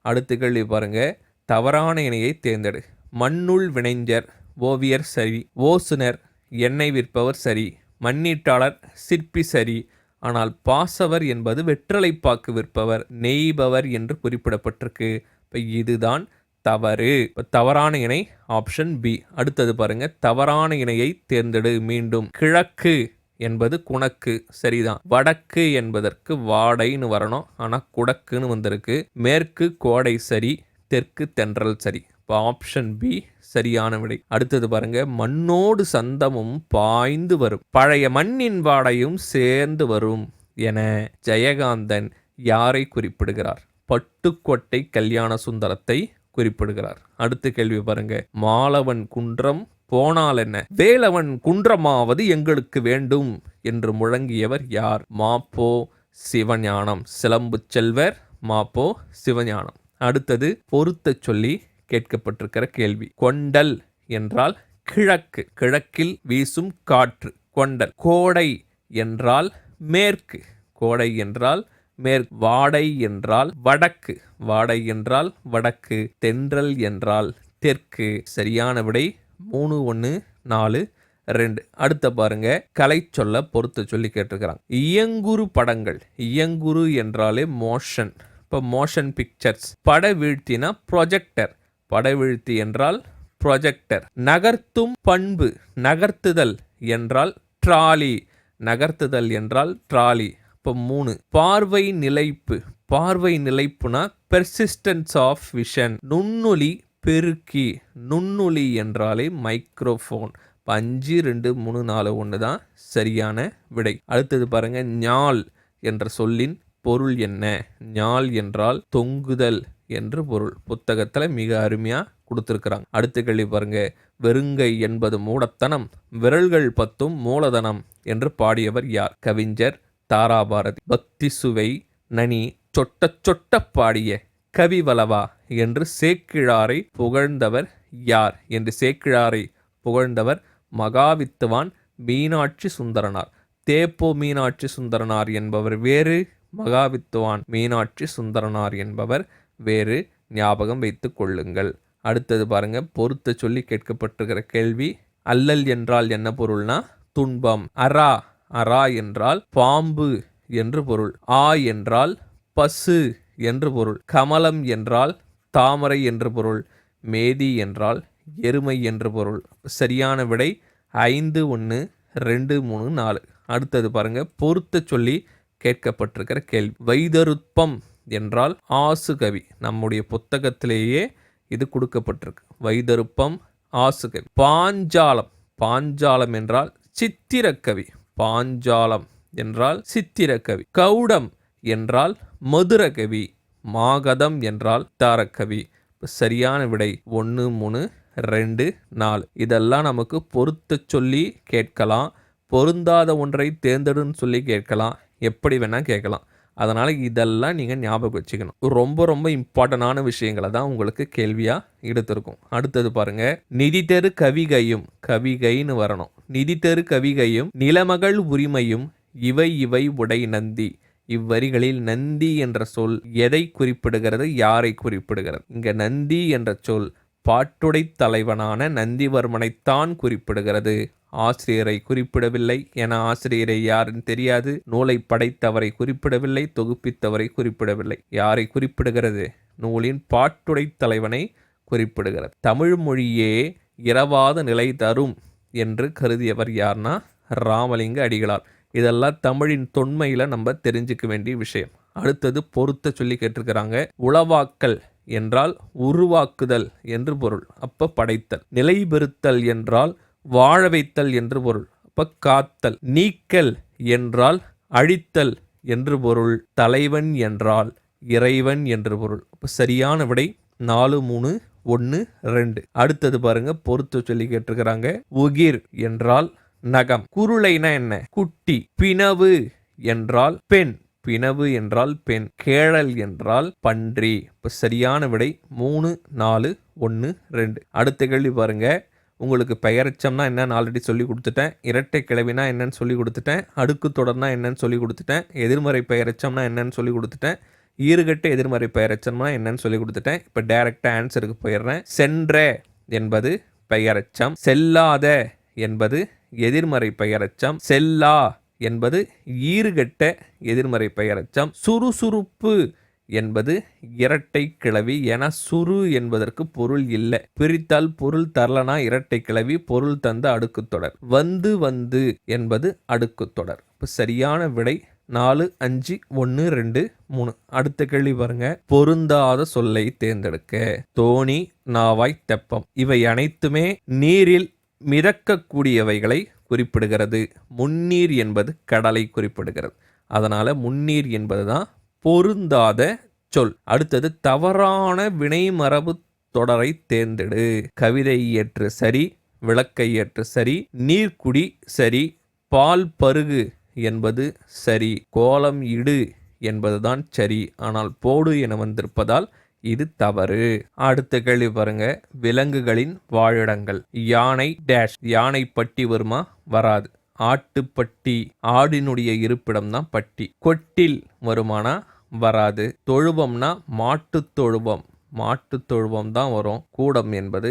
அடுத்த கேள்வி பாருங்க, தவறான இணையை தேர்ந்தெடு. மண்ணுள் வினைஞர் ஓவியர் சரி, ஓசுனர் எண்ணெய் விற்பவர் சரி, மண்ணீட்டாளர் சிற்பி சரி, ஆனால் பாசவர் என்பது வெற்றலைப்பாக்கு விற்பவர் நெய்பவர் என்று குறிப்பிடப்பட்டிருக்கு. இப்போ இதுதான் தவறு. தவறான இணை ஆப்ஷன் பி. அடுத்தது பாருங்க, தவறான இணையை தேர்ந்தெடு. மீண்டும் கிழக்கு என்பது குணக்கு சரிதான். வடக்கு என்பதற்கு வாடைன்னு வரணும், ஆனால் குடக்குன்னு வந்திருக்கு. மேற்கு கோடை சரி, தெற்கு தென்றல் சரி. இப்போ ஆப்ஷன் பி சரியான விடை. அடுத்தது பாருங்க, மண்ணோடு சந்தமும் பாய்ந்து வரும், பழைய மண்ணின் வாடையும் சேர்ந்து வரும் என ஜெயகாந்தன் யாரை குறிப்பிடுகிறார்? பட்டுக்கோட்டை கல்யாண சுந்தரத்தை குறிப்பிடுகிறார். அடுத்த கேள்வி பாருங்க, மாலவன் குன்றம் போனால் என்ன, வேலவன் குன்றமாவது எங்களுக்கு வேண்டும் என்று முழங்கியவர் யார்? மாப்போ சிவஞானம். சிலம்பு செல்வர் மாப்போ சிவஞானம். அடுத்தது பொருத்த சொல்லி கேட்கப்பட்டிருக்கிற கேள்வி. கொண்டல் என்றால் கிழக்கு, கிழக்கில் வீசும் காற்று கொண்டல். கோடை என்றால் மேற்கு, கோடை என்றால் மேற்கு. வாடை என்றால் வடக்கு, வாடை என்றால் வடக்கு. தென்றல் என்றால் தெற்கு. சரியான விடை 3, 1, 4, 2. அடுத்த பாருங்க, கலை சொல்ல பொறுத்து சொல்லி கேட்டிருக்கிறாங்க. இயங்குரு படங்கள். இயங்குரு என்றாலே மோஷன். இப்போ மோஷன் பிக்சர்ஸ். பட வீழ்த்தினா ப்ரொஜெக்டர், படவீழ்த்தி என்றால் ப்ரொஜெக்டர். நகர்த்தும் பண்பு, நகர்த்துதல் என்றால் ட்ராலி, நகர்த்துதல் என்றால் ட்ராலி. இப்போ 3. பார்வை நிலைப்பு. பார்வை நிலைப்புனா பெர்சிஸ்டன்ஸ் ஆஃப் விஷன். நுண்ணொலி பெருக்கி, நுண்ணொலி என்றாலே மைக்ரோஃபோன். 5, 2, 3, 4, 1 தான் சரியான விடை. அடுத்தது பாருங்க, ஞால் என்ற சொல்லின் பொருள் என்ன? ஞால் என்றால் தொங்குதல் என்று பொருள். புத்தகத்தில் மிக அருமையாக கொடுத்துருக்குறாங்க. அடுத்த கேள்வி பாருங்க, வெறுங்கை என்பது மூடத்தனம், விரல்கள் 10 மூலதனம் என்று பாடியவர் யார்? கவிஞர் தாராபாரதி. பக்தி சுவை நனி சொட்ட சொட்ட பாடிய கவிவலவா என்று சேக்கிழாரை புகழ்ந்தவர் யார்? என்று சேக்கிழாரை புகழ்ந்தவர் மகாவித்துவான் மீனாட்சி சுந்தரனார். தேப்போ மீனாட்சி சுந்தரனார் என்பவர் வேறு, மகாவித்துவான் மீனாட்சி சுந்தரனார் என்பவர் வேறு. ஞாபகம் வைத்துக் கொள்ளுங்கள். அடுத்தது பாருங்க, பொறுத்த சொல்லி கேட்கப்பட்டிருக்கிற கேள்வி. அல்லல் என்றால் என்ன பொருள்னா துன்பம். அரா, அரா என்றால் பாம்பு என்று பொருள். ஆ என்றால் பசு என்று பொருள். கமலம் என்றால் தாமரை என்று பொருள். மேதி என்றால் எருமை என்று பொருள். சரியான விடை 5, 1, 2, 3, 4. அடுத்தது பாருங்க, பொறுத்த சொல்லி கேட்கப்பட்டிருக்கிற கேள்வி. வைதருப்பம் என்றால் ஆசுகவி. நம்முடைய புத்தகத்திலேயே இது கொடுக்கப்பட்டிருக்கு. வைதருப்பம் ஆசுகவி. பாஞ்சாலம், பாஞ்சாலம் என்றால் சித்திரக்கவி. பாஞ்சாலம் என்றால் சித்திரக்கவி. கௌடம் என்றால் மதுரகவி. மாகதம் என்றால் தாரக்கவி. சரியான விடை 1, 3, 2, 4. இதெல்லாம் நமக்கு பொருத்த சொல்லி கேட்கலாம், பொருந்தாத ஒன்றை தேர்ந்தெடுன்னு சொல்லி கேட்கலாம், எப்படி வேணா கேட்கலாம். அதனால் இதெல்லாம் நீங்கள் ஞாபகம் வச்சுக்கணும். ரொம்ப ரொம்ப இம்பார்ட்டண்டான விஷயங்களை தான் உங்களுக்கு கேள்வியாக எடுத்திருக்கும். அடுத்தது பாருங்கள், நிதி தெரு கவிகையும், கவிகைன்னு வரணும். நிதி தெரு கவிகையும் நிலமகள் உரிமையும் இவை இவை உடை நந்தி. இவ்வரிகளில் நந்தி என்ற சொல் எதை குறிப்பிடுகிறது, யாரை குறிப்பிடுகிறது? இங்கே நந்தி என்ற சொல் பாட்டுடை தலைவனான நந்திவர்மனைத்தான் குறிப்பிடுகிறது, ஆசிரியரை குறிப்பிடவில்லை. என ஆசிரியரை யாருன்னு தெரியாது. நூலை படைத்தவரை குறிப்பிடவில்லை, தொகுப்பித்தவரை குறிப்பிடவில்லை. யாரை குறிப்பிடுகிறது? நூலின் பாட்டுடை தலைவனை குறிப்பிடுகிறது. தமிழ் மொழியே இரவாத நிலை தரும் என்று கருதியவர் யார்னா ராமலிங்க அடிகளார். இதெல்லாம் தமிழின் தொன்மையில் நம்ம தெரிஞ்சுக்க வேண்டிய விஷயம். அடுத்தது பொருத்த சொல்லி கேட்டிருக்கிறாங்க. உளவாக்கல் என்றால் உருவாக்குதல் என்று பொருள். அப்போ படைத்தல். நிலை பெறுத்தல் என்றால் வாழ வைத்தல் என்று பொருள். இப்ப காத்தல். நீக்கல் என்றால் அழித்தல் என்று பொருள். தலைவன் என்றால் இறைவன் என்று பொருள். இப்ப சரியான விடை 4, 3, 1, 2. அடுத்தது பாருங்க, பொறுத்து சொல்லி கேட்டிருக்கிறாங்க. உகிர் என்றால் நகம். குருளைனா என்ன? குட்டி. பிணவு என்றால் பெண். பிணவு என்றால் பெண். கேழல் என்றால் பன்றி. இப்ப சரியான விடை 3, 4, 1, 2. அடுத்த கேள்வி பாருங்க. உங்களுக்கு பெயரெச்சம்னா என்னன்னு ஆல்ரெடி சொல்லி கொடுத்துட்டேன். இரட்டை கிளவினா என்னன்னு சொல்லி கொடுத்துட்டேன். அடுக்கு தொடர்னா என்னன்னு சொல்லி கொடுத்துட்டேன். எதிர்மறை பெயரெச்சம்னா என்னன்னு சொல்லி கொடுத்துட்டேன். ஈறுகட்டு எதிர்மறை பெயரெச்சம்னா என்னன்னு சொல்லி கொடுத்துட்டேன். இப்போ டைரக்டா ஆன்சருக்கு போயிடுறேன். சென்ற என்பது பெயரெச்சம். செல்லாத என்பது எதிர்மறை பெயரெச்சம். செல்லா என்பது ஈறுகட்ட எதிர்மறை பெயரெச்சம். சுறுசுறுப்பு என்பது இரட்டை கிளவி. என சுரு என்பதற்கு பொருள் இல்லை. பிரித்தால் பொருள் தரலனா இரட்டை கிளவி, பொருள் தந்த அடுக்கு தொடர். வந்து வந்து என்பது அடுக்கு தொடர். இப்போ சரியான விடை 4, 5, 1, 2, 3. அடுத்த கேள்வி பாருங்க. பொருந்தாத சொல்லை தேர்ந்தெடுக்க. தோணி, நாவாய், தெப்பம் இவை அனைத்துமே நீரில் மிதக்கக்கூடியவைகளை குறிப்பிடுகிறது. முன்னீர் என்பது கடலை குறிப்பிடுகிறது. அதனால முன்னீர் என்பதுதான் பொருந்தாத சொல். அடுத்தது தவறான வினைமரபு தொடரை தேர்ந்தெடு. கவிதை ஏற்று சரி, விளக்கை ஏற்று சரி, நீர்க்குடி சரி, பால் பருகு என்பது சரி, கோலம் இடு என்பதுதான் சரி. ஆனால் போடு என வந்திருப்பதால் இது தவறு. அடுத்த கேள்வி பாருங்க. விலங்குகளின் வாழிடங்கள். யானை டேஷ். யானை பட்டி வருமா? வராது. ஆட்டுப்பட்டி. ஆடினுடைய இருப்பிடம் தான் பட்டி. கொட்டில் வருமானா? வராது. தொழுவம்னா மாட்டு தொழுவம். மாட்டு தொழுவம் தான் வரும். கூடம் என்பது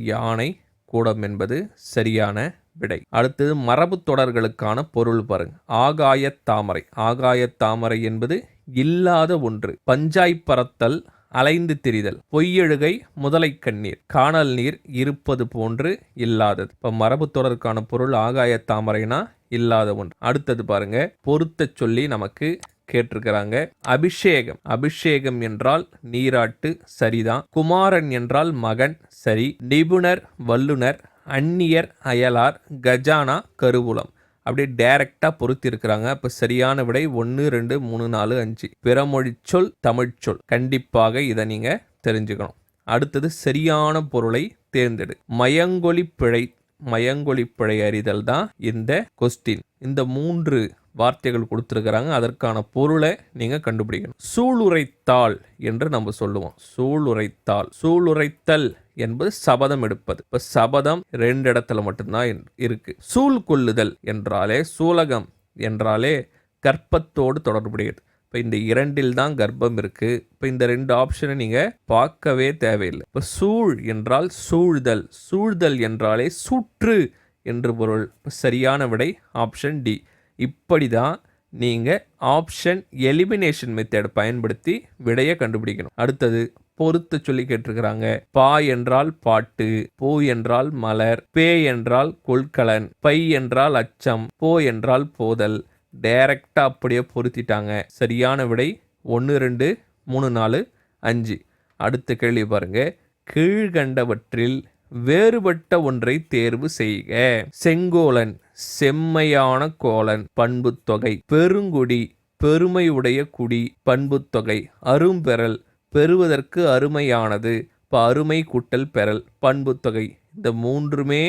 யானை. கூடம் என்பது சரியான விடை. அடுத்தது மரபு தொடர்களுக்கான பொருள் பாருங்க. ஆகாய தாமரை. ஆகாய தாமரை என்பது இல்லாத ஒன்று. பஞ்சாய் பறத்தல், அலைந்து திரிதல். பொய்யெழுகை, முதலை கண்ணீர். காணல் நீர் இருப்பது போன்று இல்லாதது. இப்ப மரபு தொடருக்கான பொருள் ஆகாய தாமரைனா இல்லாத ஒன்று. அடுத்தது பாருங்க. பொருத்த சொல்லி நமக்கு கேட்டிருக்கிறாங்க. அபிஷேகம். அபிஷேகம் என்றால் நீராட்டு, சரிதான். குமாரன் என்றால் மகன், சரி. நிபுணர், வல்லுனர், அந்நியர், அயலார், கஜானா, கருவூலம். அப்படியே டைரக்டா பொருத்தி இருக்கிறாங்க. அப்ப சரியான விடை 1, 2, 3, 4, 5. பிறமொழி சொல், தமிழ்ச்சொல். கண்டிப்பாக இதை நீங்க தெரிஞ்சுக்கணும். அடுத்தது சரியான பொருளை தேர்ந்தெடு. மயங்கொலி பிழை. மயங்கொலி பிழை அறிதல் தான் இந்த கொஸ்டின். இந்த 3 வார்த்தைகள் கொடுத்துருக்கிறாங்க. அதற்கான பொருளை நீங்க கண்டுபிடிக்கணும். சூளுரைத்தாள் என்று நம்ம சொல்லுவோம். சூளுரைத்தாள். சூளுரைத்தல் என்பது சபதம் எடுப்பது. இப்ப சபதம் 2 இடத்துல மட்டும்தான் இருக்கு. சூழ் கொள்ளுதல் என்றாலே, சூலகம் என்றாலே கர்ப்பத்தோடு தொடர்புடையது. இப்போ இந்த 2 தான் கர்ப்பம் இருக்கு. இப்போ இந்த 2 ஆப்ஷனை நீங்க பார்க்கவே தேவையில்லை. இப்போ சூழ் என்றால் சூழ்தல். சூழ்தல் என்றாலே சுற்று என்று பொருள். இப்போ சரியான விடை ஆப்ஷன் டி. இப்படி தான் நீங்கள் ஆப்ஷன் எலிமினேஷன் மெத்தட் பயன்படுத்தி விடையை கண்டுபிடிக்கணும். அடுத்தது பொறுத்து சொல்லி கேட்டிருக்கிறாங்க. பா என்றால் பாட்டு, பூ என்றால் மலர், பே என்றால் கொள்கலன், பை என்றால் அச்சம், போ என்றால் போதல். டைரக்டா அப்படியே பொருத்திட்டாங்க. சரியான விடை 1, 2, 3, 4, 5. அடுத்த கேள்வி பாருங்க. கீழ்கண்டவற்றில் வேறுபட்ட ஒன்றை தேர்வு செய்க. செங்கோலன், செம்மையான கோலன், பண்புத்தொகை. பெருங்குடி, பெருமையுடைய குடி, பண்புத்தொகை. அரும்பெறல், பெறுவதற்கு அருமையானது. இப்போ அருமை கூட்டல் பெறல், பண்புத்தொகை. இந்த 3மே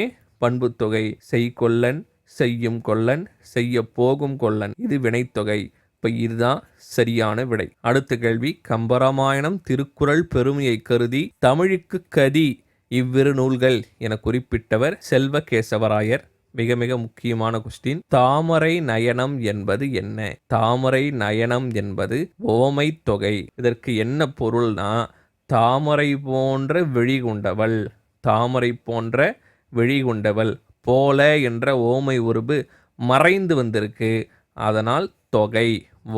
பண்புத்தொகை. செய்கொல்லன், செய்யும் கொல்லன், செய்ய போகும் கொல்லன். இது வினைத்தொகை. இப்போ இதுதான் சரியான விடை. அடுத்த கேள்வி. கம்பராமாயணம், திருக்குறள் பெருமையை கருதி தமிழுக்கு கதி இவ்விரு நூல்கள் என குறிப்பிட்டவர் செல்வகேசவராயர். மிக மிக முக்கியமான கொஸ்டின். தாமரை நயனம் என்பது என்ன? தாமரை நயனம் என்பது ஓமை தொகை. இதற்கு என்ன பொருள்னா, தாமரை போன்ற விழி கொண்டவள். தாமரை போன்ற விழி கொண்டவள். போல என்ற ஓமை உருபு மறைந்து வந்திருக்கு. அதனால் தொகை,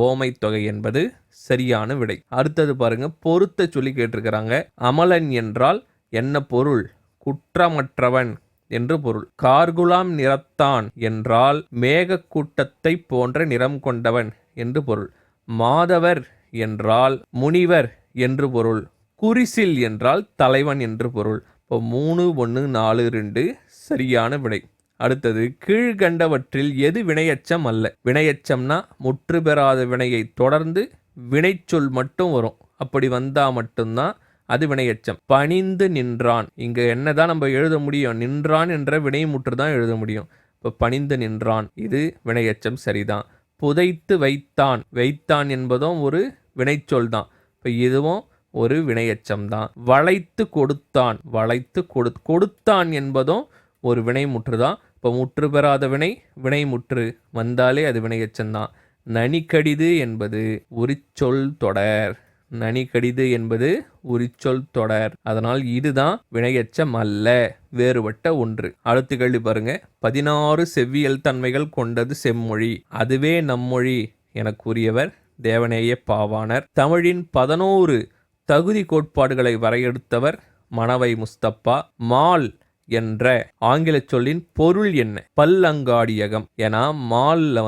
ஓமை தொகை என்பது சரியான விடை. அடுத்தது பாருங்க. பொருத்த சொல்லி கேட்டிருக்கிறாங்க. அமலன் என்றால் என்ன பொருள்? குற்றமற்றவன் என்று பொருள். கார்குலாம் நிறத்தான் என்றால் மேகக்கூட்டத்தை போன்ற நிறம் கொண்டவன் என்று பொருள். மாதவர் என்றால் முனிவர் என்று பொருள். குறிசில் என்றால் தலைவன் என்று பொருள். இப்போ 3, 1, 4, 2 சரியான விடை. அடுத்தது கீழ்கண்டவற்றில் எது வினையச்சம் அல்ல? வினையச்சம்னா முற்று பெறாத வினையை தொடர்ந்து வினைச்சொல் மட்டும் வரும். அப்படி வந்தா மட்டும்தான் அது வினையச்சம். பணிந்து நின்றான், இங்க என்னதான் நம்ம எழுத முடியும்? நின்றான் என்ற வினை முற்று தான் எழுத முடியும். இப்போ பணிந்து நின்றான், இது வினையச்சம், சரிதான். புதைத்து வைத்தான், வைத்தான் என்பதும் ஒரு வினைச்சொல் தான். இப்போ இதுவும் ஒரு வினையச்சம் தான். வளைத்து கொடுத்தான், வளைத்து கொடுத்தான் என்பதும் ஒரு வினைமுற்று தான். இப்போ முற்று பெறாத வினை வினைமுற்று வந்தாலே அது வினையச்சம்தான். நனிக்கடிது என்பது உரிச்சொல் தொடர், நனிக்கடிது என்பது உரிச்சொல் தொடர். அதனால் இதுதான் வினையச்சம் அல்ல, வேறுபட்ட ஒன்று. அடுத்த கேள்வி பாருங்க. 16 செவ்வியல் தன்மைகள் கொண்டது செம்மொழி, அதுவே நம்மொழி என கூறியவர் தேவநேய பாவாணர். தமிழின் 11 தகுதி கோட்பாடுகளை வரையறுத்தவர் மணவை முஸ்தப்பா. மால் என்ற ஆங்கில சொல்லின் பொருள் என்ன? பல்லங்காடியகம். ஏன்னா மால்ல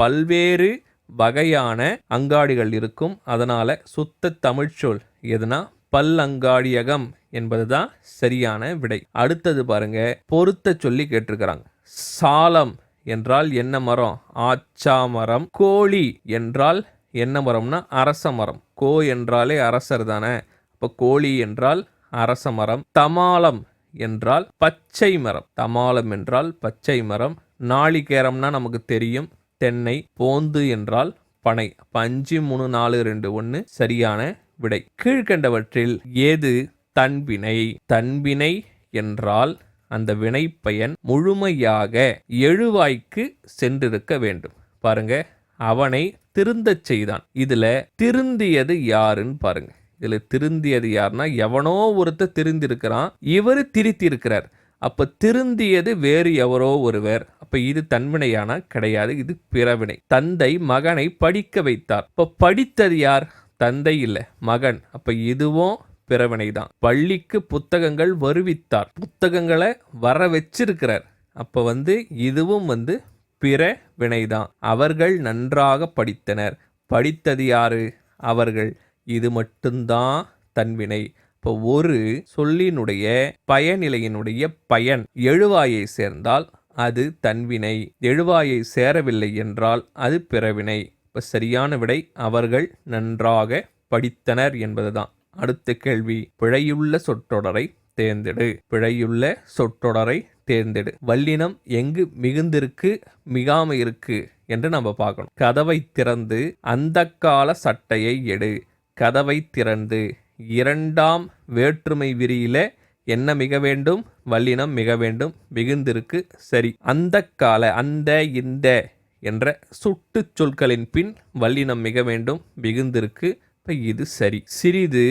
பல்வேறு வகையான அங்காடிகள் இருக்கும். அதனால சுத்த தமிழ் சொல் எதுனா பல்லங்காடியகம் என்பதுதான் சரியான விடை. அடுத்தது பாருங்க, பொருத்த சொல்லி கேட்டிருக்கிறாங்க. சாலம் என்றால் என்ன மரம்? ஆச்சா மரம். கோழி என்றால் என்ன மரம்னா அரச மரம். கோ என்றாலே அரசர் தானே, அப்போ கோழி என்றால் அரச மரம். தமாலம் என்றால் பச்சை மரம், தமாலம் என்றால் பச்சை மரம். நாளிகேரம்னா நமக்கு தெரியும், தென்னை. போந்து என்றால் பனை. 5, 3, 4, 2, 1 சரியான விடை. கீழ்கண்டவற்றில் ஏது தன்வினை? தன்வினை என்றால் அந்த வினை பயன் முழுமையாக எழுவாய்க்கு சென்றிருக்க வேண்டும். பாருங்க, அவனை திருந்தச் செய்தான். இதுல திருந்தியது யாருன்னு பாருங்க. இதுல திருந்தியது யாருன்னா எவனோ ஒருத்தர் திருந்திருக்கிறான், இவர் திருத்தி இருக்கிறார். அப்ப திருந்தியது வேறு எவரோ ஒருவர். அப்ப இது தன்வினையானா? கிடையாது, இது பிறவினை. தந்தை மகனை படிக்க வைத்தார். இப்ப படித்தது யார்? தந்தை இல்ல, மகன். அப்ப இதுவும் பிறவினை தான். பள்ளிக்கு புத்தகங்கள் வருவித்தார், புத்தகங்களை வர வச்சிருக்கிறார். அப்ப இதுவும் பிற வினைதான். அவர்கள் நன்றாக படித்தனர், படித்தது யாரு? அவர்கள். இது மட்டும்தான் தன்வினை. இப்போ ஒரு சொல்லினுடைய பயனிலையினுடைய பயன் எழுவாயை சேர்ந்தால் அது தன்வினை, எழுவாயை சேரவில்லை என்றால் அது பிறவினை. இப்போ சரியான விடை அவர்கள் நன்றாக படித்தனர் என்பதுதான். அடுத்த கேள்வி, பிழையுள்ள சொற்றொடரை தேர்ந்தெடு. பிழையுள்ள சொற்றொடரை தேர்ந்தெடு. வல்லினம் எங்கு மிகுந்திருக்கு மிகாம இருக்கு என்று நம்ம பார்க்கணும். கதவை திறந்து அந்த கால சட்டையை எடு. கதவை திறந்து. இரண்டாம் வேற்றுமை விரியில என்ன மிக வேண்டும்? வல்லினம் மிக வேண்டும். மிகுந்திருக்கு, சரி. அந்த கால, அந்த இந்த என்ற சுட்டு சொற்களின் பின் வல்லினம் மிக வேண்டும். மிகுந்திருக்கு, இப்ப இது சரி. சிறிது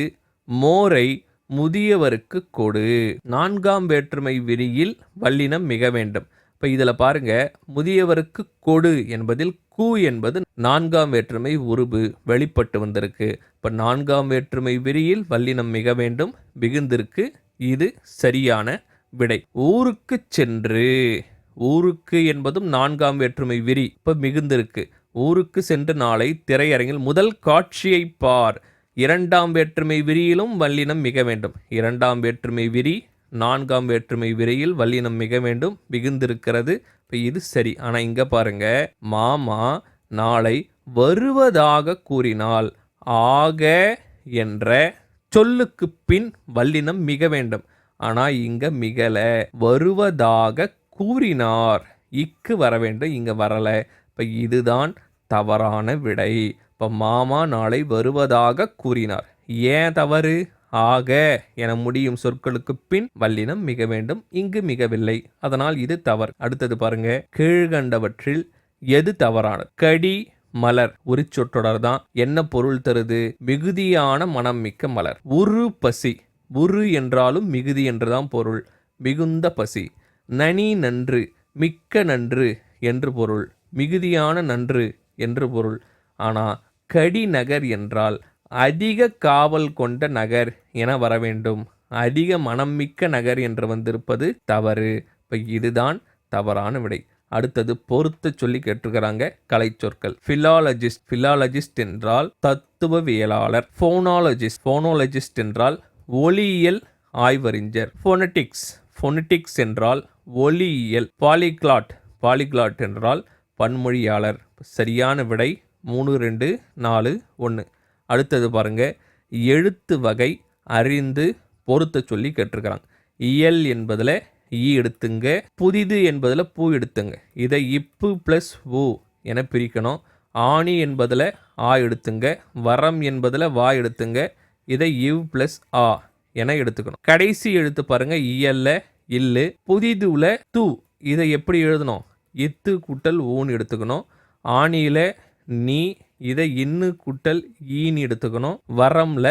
மோரை முதியவருக்கு கொடு. 4ஆம் வேற்றுமை விரியில் வல்லினம் மிக வேண்டும். இப்போ இதில் பாருங்க, முதியவருக்கு கொடு என்பதில் கூ என்பது 4ஆம் வேற்றுமை உருபு வெளிப்பட்டு வந்திருக்கு. இப்போ 4ஆம் வேற்றுமை விரியில் வல்லினம் மிக வேண்டும், மிகுந்திருக்கு, இது சரியான விடை. ஊருக்கு சென்று. ஊருக்கு என்பதும் 4ஆம் வேற்றுமை விரி, இப்போ மிகுந்திருக்கு. ஊருக்கு சென்று நாளை திரையரங்கில் முதல் காட்சியை பார். 2ஆம் வேற்றுமை விரியிலும் வல்லினம் மிக வேண்டும். 2ஆம் வேற்றுமை விரி 4ஆம் வேற்றுமை விரியில் வல்லினம் மிக வேண்டும், மிகுந்திருக்கிறது. இப்போ இது சரி. ஆனால் இங்கே பாருங்க, மாமா நாளை வருவதாக கூறினால் ஆக என்ற சொல்லுக்கு பின் வல்லினம் மிக வேண்டும். ஆனால் இங்கே மிகல, வருவதாக கூறினார், இக்கு வர வேண்டும், இங்கே வரலை. இப்போ இதுதான் தவறான விடை. இப்போ மாமா நாளை வருவதாக கூறினார். ஏன் தவறு? ஆக என முடியும் சொற்களுக்கு பின் வல்லினம் மிக வேண்டும், இங்கு மிகவில்லை. அதனால் இது தவறு. அடுத்தது பாருங்க, கீழ்கண்டவற்றில் எது தவறானது? கடி மலர் உரிச்சொற்றொடர் தான். என்ன பொருள் தருது? மிகுதியான மனம் மிக்க மலர். உரு பசி. உரு என்றாலும் மிகுதி என்றுதான் பொருள். மிகுந்த பசி. நனி நன்று, மிக்க நன்று என்று பொருள். மிகுதியான நன்று என்று பொருள். ஆனால் கடிநகர் என்றால் அதிக காவல் கொண்ட நகர் என வர வேண்டும். அதிக மனம்மிக்க நகர் என்று வந்திருப்பது தவறு. இப்போ இதுதான் தவறான விடை. அடுத்தது பொறுத்த சொல்லி கேட்டிருக்கிறாங்க. கலை சொற்கள். பிலாலஜிஸ்ட். பிலாலஜிஸ்ட் என்றால் தத்துவவியலாளர். போனாலஜிஸ்ட். போனோலஜிஸ்ட் என்றால் ஒலியியல் ஆய்வறிஞர். ஃபோனடிக்ஸ். ஃபோனடிக்ஸ் என்றால் ஒலியியல். பாலிகிளாட் என்றால் பன்மொழியாளர். சரியான விடை 3, 2, 4, 1. அடுத்தது பாருங்க, எழுத்து வகை அறிந்து பொருத்த சொல்லி கேட்டிருக்கிறாங்க. இயல் என்பதில் ஈ எடுத்துங்க, புதிது என்பதில் பூ எடுத்துங்க. இதை இப்பு ப்ளஸ் ஊ என பிரிக்கணும். ஆணி என்பதில் ஆ எடுத்துங்க, வரம் என்பதில் வா எடுத்துங்க. இதை இவ் ப்ளஸ் ஆ என எடுத்துக்கணும். கடைசி எழுத்து பாருங்க, இயல்ல இல்லு, புதிதுல தூ. இதை எப்படி எழுதணும்? இத்து கூட்டல் ஊன்னு எடுத்துக்கணும். ஆணியில நீ, இதை இன்னு கூட்டல் ஈன்னு எடுத்துக்கணும். வரம்ல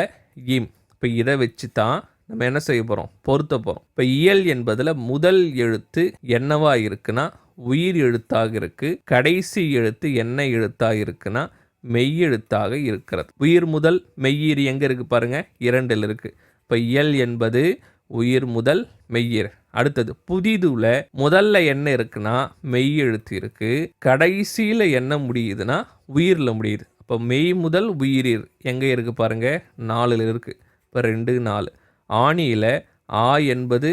இம். இப்போ இதை வச்சு தான் நம்ம என்ன செய்ய போகிறோம்? பொருத்த போகிறோம். இப்போ இயல் என்பதில் முதல் எழுத்து என்னவா இருக்குன்னா உயிர் எழுத்தாக இருக்கு. கடைசி எழுத்து என்ன எழுத்தாக இருக்குன்னா மெய் எழுத்தாக இருக்கிறது. உயிர் முதல் மெய்யீர் எங்கே இருக்குது பாருங்க, 2ல் இருக்குது. இப்போ இயல் என்பது உயிர் முதல் மெய்யீர். அடுத்தது புதிதுல முதல்ல என்ன இருக்குன்னா மெய் எழுத்து இருக்கு, கடைசியில் என்ன முடியுதுன்னா உயிரில் முடியுது. அப்போ மெய் முதல் உயிரீர் எங்கே இருக்குது பாருங்க, 4ல் இருக்குது. இப்போ 2, 4. ஆணியில் ஆ என்பது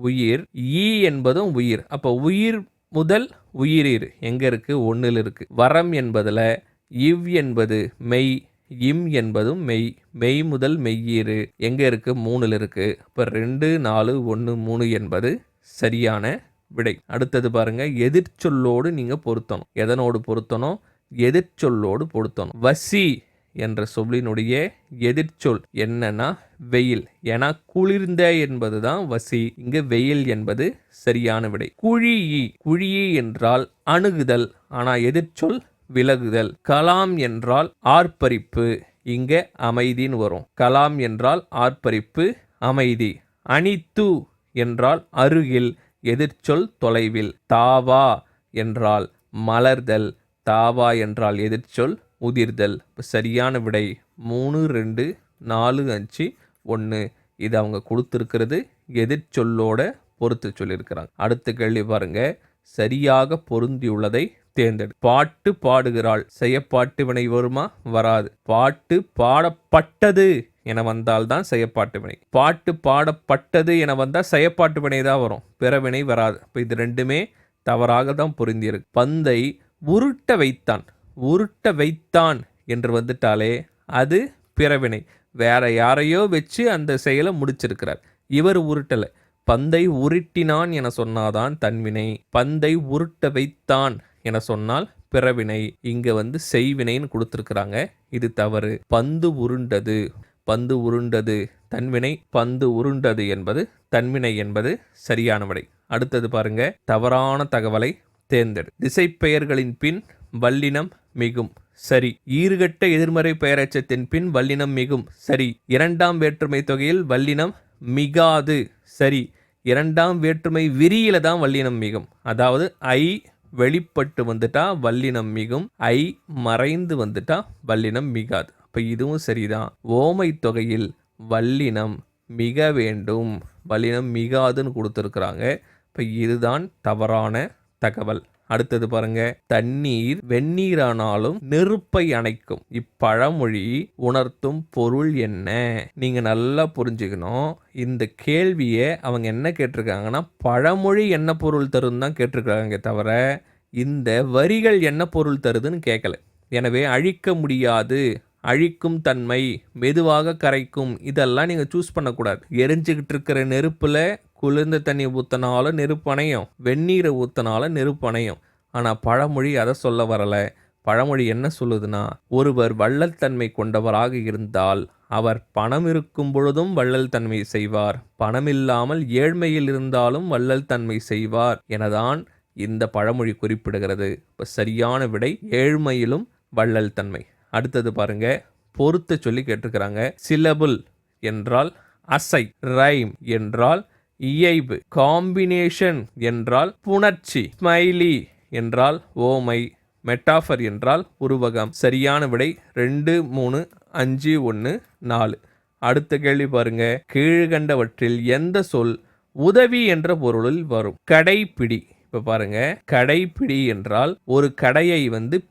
உயிர், ஈ என்பதும் உயிர். அப்போ உயிர் முதல் உயிரீர் எங்கே இருக்குது? 1ல் இருக்குது. வரம் என்பதில் இவ் என்பது மெய், இம் என்பதும் மெய். மெய் முதல் மெய்யீரு எங்கே இருக்குது? 3ல் இருக்குது. இப்போ 2, 4, 1, 3 என்பது சரியான விடை. அடுத்தது பாருங்க, எதிர்ச்சொல்லோடு நீங்கள் பொருத்தணும். எதனோடு பொருத்தணும்? எதிர்ச்சொல்லோடு பொருத்தணும். வசி என்ற சொல்லினுடைய எதிர்ச்சொல் என்னன்னா வெயில். ஏன்னா குளிர்ந்த என்பது தான் வசி, இங்கு வெயில் என்பது சரியான விடை. குழியி என்றால் அணுகுதல், ஆனால் எதிர்ச்சொல் விலகுதல். கலாம் என்றால் ஆர்ப்பரிப்பு, இங்க அமைதின்னு வரும். கலாம் என்றால் ஆர்ப்பரிப்பு, அமைதி. அணித்து என்றால் அருகில், எதிர்ச்சொல் தொலைவில். தாவா என்றால் மலர்தல், தாவா என்றால் எதிர்ச்சொல் உதிர்தல். சரியான விடை 3, 2, 4, 5, 1. இது அவங்க கொடுத்துருக்கிறது எதிர்ச்சொல்லோட பொறுத்து சொல்லியிருக்கிறாங்க. அடுத்த கேள்வி பாருங்க, சரியாக பொருந்தியுள்ளதை தேர்ந்தெடு. பாட்டு பாடுகிறாள், செயப்பாட்டு வினை வருமா? வராது. பாட்டு பாடப்பட்டது என வந்தால்தான் செயப்பாட்டு வினை. பாட்டு பாடப்பட்டது என வந்தால் செயப்பாட்டு வினை தான் வரும், பிறவினை வராது. இப்போ இது ரெண்டுமே தவறாக தான் பொருந்தியிருக்கு. பந்தை உருட்ட வைத்தான் என்று வந்துட்டாலே அது பிறவினை. வேற யாரையோ வச்சு அந்த செயலை முடிச்சிருக்கிறார், இவர் உருட்டலை. பந்தை உருட்டினான் என சொன்னாதான் தன்வினை. பந்தை உருட்ட வைத்தான் என சொன்னால் பிறவினை. இங்க செய்வினைன்னு கொடுத்துருக்குறாங்க, இது தவறு. பந்து உருண்டது தன்வினை, பந்து உருண்டது என்பது தன்வினை என்பது சரியான விடை. அடுத்தது பாருங்க, தவறான தகவலை தேர்ந்தெடு. திசைப்பெயர்களின் பின் வல்லினம் மிகும், சரி. ஈறுகட்ட எதிர்மறை பெயரெச்சத்தின் பின் வல்லினம் மிகும், சரி. இரண்டாம் வேற்றுமை தொகையில் வல்லினம் மிகாது, சரி. இரண்டாம் வேற்றுமை விரியில தான் வல்லினம் மிகும். அதாவது ஐ வெளிப்பட்டு வந்துட்டா வல்லினம் மிகும், ஐ மறைந்து வந்துட்டா வல்லினம் மிகாது. அப்ப இதுவும் சரிதான். ஓமை தொகையில் வல்லினம் மிக வேண்டும், வல்லினம் மிகாதுன்னு கொடுத்துருக்குறாங்க. இப்போ இதுதான் தவறான தகவல். அடுத்தது பாருங்க, தண்ணீர் வெந்நீரானாலும் நெருப்பை அணைக்கும், இப்பழமொழி உணர்த்தும் பொருள் என்ன? நீங்க நல்லா புரிஞ்சுக்கணும். இந்த கேள்வியை அவங்க என்ன கேட்டிருக்காங்கன்னா பழமொழி என்ன பொருள் தருன்னு தான் கேட்டிருக்காங்க, தவிர இந்த வரிகள் என்ன பொருள் தருதுன்னு கேட்கல. எனவே அழிக்க முடியாது, அழிக்கும் தன்மை, மெதுவாக கரைக்கும், இதெல்லாம் நீங்கள் சூஸ் பண்ணக்கூடாது. எரிஞ்சுக்கிட்டு இருக்கிற நெருப்பில் குளிர்ந்த தண்ணி ஊற்றினாலும் நெருப்பு அணையும், வெந்நீரை ஊற்றினாலும் நெருப்பு அணையும். ஆனால் பழமொழி அதை சொல்ல வரலை. பழமொழி என்ன சொல்லுதுன்னா, ஒருவர் வள்ளல் தன்மை கொண்டவராக இருந்தால் அவர் பணம் இருக்கும் பொழுதும் வள்ளல் தன்மை செய்வார், பணமில்லாமல் ஏழ்மையில் இருந்தாலும் வள்ளல் தன்மை செய்வார் எனதான் இந்த பழமொழி குறிப்பிடுகிறது. இப்போ சரியான விடை ஏழ்மையிலும் வள்ளல் தன்மை. அடுத்தது பாருங்க, பொறுத்த சொல்லி கேட்டிருக்கிறாங்க. சிலபுல் என்றால் அசை, ரைம் என்றால் இயைபு, காம்பினேஷன் என்றால் புணர்ச்சி, ஸ்மைலி என்றால் ஓமை, மெட்டாஃபர் என்றால் உருவகம். சரியான விடை 2, 3, 5, 1, 4. அடுத்த கேள்வி பாருங்க, கீழ்கண்டவற்றில் எந்த சொல் உதவி என்ற பொருளில் வரும்? கடைப்பிடி. இப்போ பாருங்க, கடைப்பிடி என்றால் ஒரு கடையை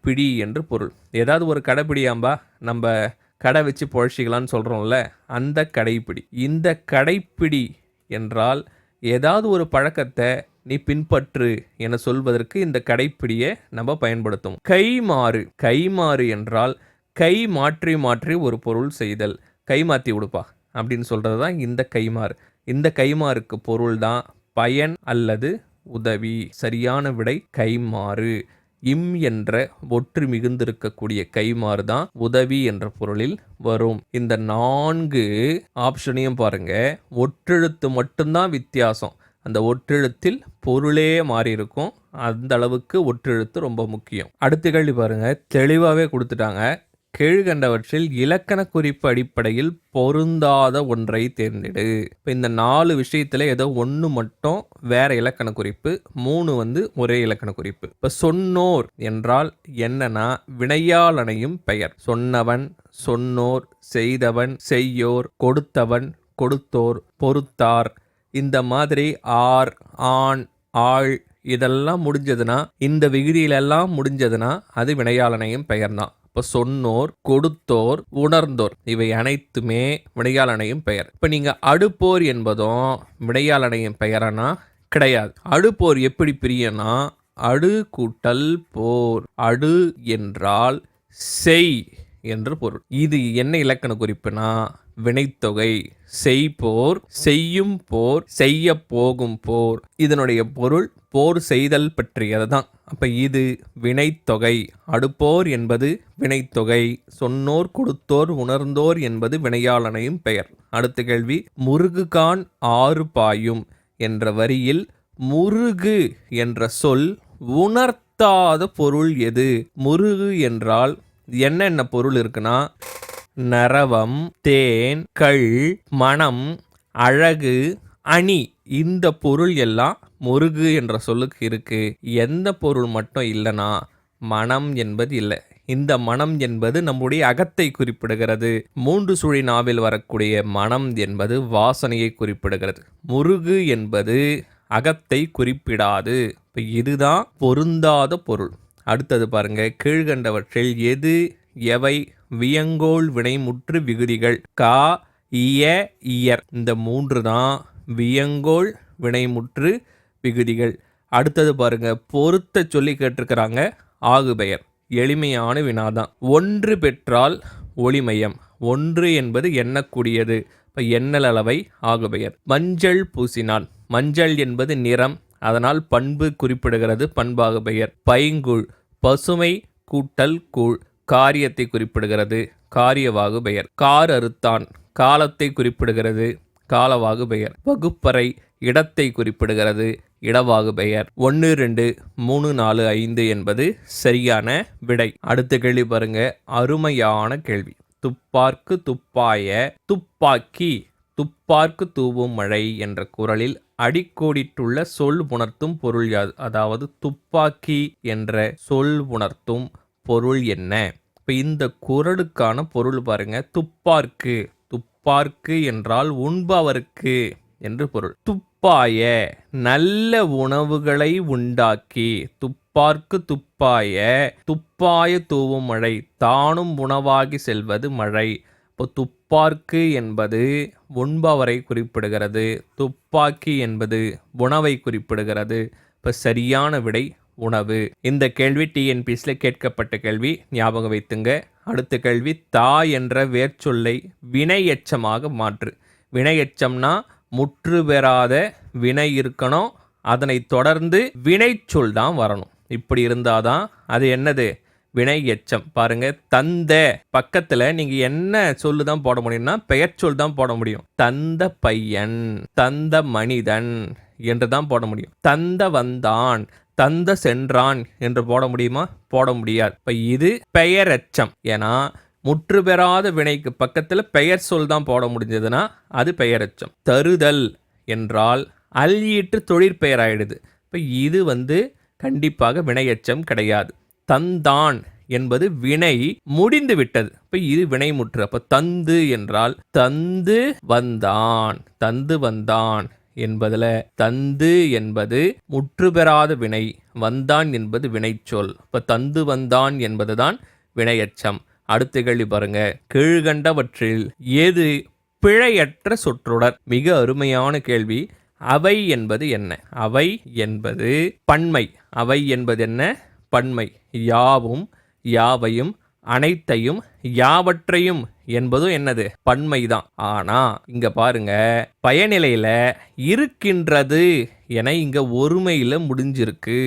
பிடி என்று பொருள். ஏதாவது ஒரு கடைப்பிடியாம்பா, நம்ம கடை வச்சு பொழைச்சிக்கலான்னு சொல்கிறோம்ல, அந்த கடைப்பிடி. இந்த கடைப்பிடி என்றால் ஏதாவது ஒரு பழக்கத்தை நீ பின்பற்று என சொல்வதற்கு இந்த கடைப்பிடியை நம்ம பயன்படுத்தும். கைமாறு. கைமாறு என்றால் கை மாற்றி மாற்றி ஒரு பொருள் செய்தல். கை மாற்றி விடுப்பா அப்படின்னு சொல்கிறது தான் இந்த கைமாறு. இந்த கைமாறுக்கு பொருள் தான் பயன் அல்லது உதவி. சரியான விடை கைமாறு. இம் என்ற ஒற்று மிகுந்திருக்கக்கூடிய கைமாறு தான் உதவி என்ற பொருளில் வரும். இந்த 4 ஆப்ஷனையும் பாருங்க, ஒற்றெழுத்து மட்டும்தான் வித்தியாசம். அந்த ஒற்றெழுத்தில் பொருளே மாறி இருக்கும். அந்த அளவுக்கு ஒற்றெழுத்து ரொம்ப முக்கியம். அடுத்த கேள்வி பாருங்க, தெளிவாகவே கொடுத்துட்டாங்க. கீழ்கண்டவற்றில் இலக்கண குறிப்பு அடிப்படையில் பொருந்தாத ஒன்றை தேர்ந்தெடு. இப்போ இந்த 4 விஷயத்துல ஏதோ ஒன்று மட்டும் வேற இலக்கண குறிப்பு, 3 ஒரே இலக்கண குறிப்பு. இப்போ சொன்னோர் என்றால் என்னன்னா வினையாளனையும் பெயர். சொன்னவன், சொன்னோர், செய்தவன், செய்யோர், கொடுத்தவன், கொடுத்தோர், பொறுத்தார், இந்த மாதிரி ஆர், ஆண், ஆள் இதெல்லாம் முடிஞ்சதுன்னா, இந்த விகுதியிலெல்லாம் முடிஞ்சதுன்னா அது வினையாளனையும் பெயர் தான். இப்போ சொன்னோர், கொடுத்தோர், உணர்ந்தோர் இவை அனைத்துமே வினையாளனையும் பெயர். இப்போ நீங்கள் அடுப்போர் என்பதும் வினையாளனையும் பெயரானா கிடையாது. அடுப்போர் எப்படி பிரியனா அடு கூட்டல் போர். அடு என்றால் செய் என்று பொருள். இது என்ன இலக்கண குறிப்புனா வினைத்தொகை. செய்போர், செய்யும் போர், செய்ய போகும் போர். இதனுடைய பொருள் போர் செய்தல் பற்றியது தான். அப்ப இது வினைத்தொகை. அடுப்போர் என்பது வினைத்தொகை. சொன்னோர், கொடுத்தோர், உணர்ந்தோர் என்பது வினையாளனையும் பெயர். அடுத்த கேள்வி, முருகுகான் ஆறு பாயும் என்ற வரியில் முருகு என்ற சொல் உணர்த்தாத பொருள் எது? முருகு என்றால் என்னென்ன பொருள் இருக்குன்னா நரவம், தேன், கள், மணம், அழகு, அணி. இந்த பொருள் எல்லாம் முருகு என்ற சொல்லுக்கு இருக்கு. எந்த பொருள் மட்டும் இல்லைனா மனம் என்பது இல்லை. இந்த மனம் என்பது நம்முடைய அகத்தை குறிப்பிடுகிறது. 3 சுழி நாவில் வரக்கூடிய மனம் என்பது வாசனையை குறிப்பிடுகிறது. முருகு என்பது அகத்தை குறிப்பிடாது. இப்போ இதுதான் பொருந்தாத பொருள். அடுத்தது பாருங்க, கீழ்கண்டவற்றில் எது எவை வியங்கோள் வினைமுற்று விகுதிகள்? கா, இய, இயர் இந்த 3 தான் வியங்கோள் வினைமுற்று விகுதிகள். அடுத்தது பாருங்க, பொருத்த சொல்லி கேட்டிருக்கிறாங்க. ஆகுபெயர். எளிமையான வினாதான். ஒன்று பெற்றால் ஒளிமயம். ஒன்று என்பது எண்ணக்கூடியது. இப்போ எண்ணல் அளவை ஆகுபெயர். மஞ்சள் பூசினான். மஞ்சள் என்பது நிறம், அதனால் பண்பு குறிப்பிடுகிறது, பண்பாகு பெயர். பைங்குள் பசுமை கூட்டல் கூழ் காரியத்தை குறிப்பிடுகிறது, காரியவாகு பெயர். கார் அறுத்தான் காலத்தை குறிப்பிடுகிறது, காலவாகு பெயர். வகுப்பறை இடத்தை குறிப்பிடுகிறது, இடவாகு பெயர். 1, 2, 3, 4, 5 என்பது சரியான விடை. அடுத்த கேள்வி பாருங்க, அருமையான கேள்வி. துப்பார்க்கு துப்பாய, துப்பாக்கி, துப்பார்க்கு தூவும் மழை என்ற குறளில் அடிக்கோடிட்டுள்ள சொல் உணர்த்தும் பொருள் யாது? அதாவது துப்பாக்கி என்ற சொல் உணர்த்தும் பொருள் என்ன? இப்போ இந்த குறளுக்கான பொருள் பாருங்க, துப்பார்க்கு. துப்பார்க்கு என்றால் உண்பவருக்கு என்று பொருள். துப்பாய நல்ல உணவுகளை உண்டாக்கி. துப்பார்க்கு துப்பாய, துப்பாய தூவும் மழை, தானும் உணவாகி செல்வது மழை. இப்போ துப்பார்க்கு என்பது உண்பவரை குறிப்பிடுகிறது, துப்பாக்கி என்பது உணவை குறிப்பிடுகிறது. இப்போ சரியான விடை உணவு. இந்த கேள்வி டிஎன்பிஎஸ்சியில் கேட்கப்பட்ட கேள்வி, ஞாபகம் வைத்துங்க. அடுத்த கேள்வி, தா என்ற வேர்ச்சொல்லை வினை எச்சமாக மாற்று. வினை எச்சம்னா முற்று பெறாத வினை இருக்கணும், அதனை தொடர்ந்து வினை சொல் தான் வரணும். இப்படி இருந்தாதான் அது என்னது? வினை எச்சம். பாருங்க, தந்த பக்கத்துல நீங்க என்ன சொல்லு தான் போட முடியும்னா பெயர் சொல் தான் போட முடியும். தந்த பையன், தந்த மனிதன் என்று தான் போட முடியும். தந்த வந்தான், தந்த சென்றான் என்று போட முடியுமா? போட முடியாது. இப்ப இது பெயரெச்சம். ஏன்னா முற்று பெறாத வினைக்கு பக்கத்துல பெயர் சொல் தான் போட முடிஞ்சதுன்னா அது பெயரெச்சம். தருதல் என்றால் அல்ஈட்டு தொழிற்பெயர் ஆயிடுது. இப்ப இது கண்டிப்பாக வினையெச்சம் கிடையாது. தந்தான் என்பது வினை முடிந்து விட்டது. இப்ப இது வினைமுற்று. அப்ப தந்து என்றால் தந்து வந்தான், தந்து வந்தான் என்பதுல தந்து என்பது முற்று பெறாத வினை, வந்தான் என்பது வினைச்சொல். இப்ப தந்து வந்தான் என்பதுதான் வினையெச்சம். அடுத்த கேள்வி பாருங்க, கீழ்கண்டவற்றில் எது பிழையற்ற சொற்றொடர்? மிக அருமையான கேள்வி. அவை என்பது என்ன? அவை என்பது பன்மை. அவை என்பது என்ன? பன்மை. யாவும், யாவையும், அனைத்தையும், யாவற்றையும் என்பதும் என்னது? பன்மைதான். ஆனா இங்க பாருங்க, பயனிலையில இருக்கின்றது என இங்க ஒருமையில முடிஞ்சிருக்கு.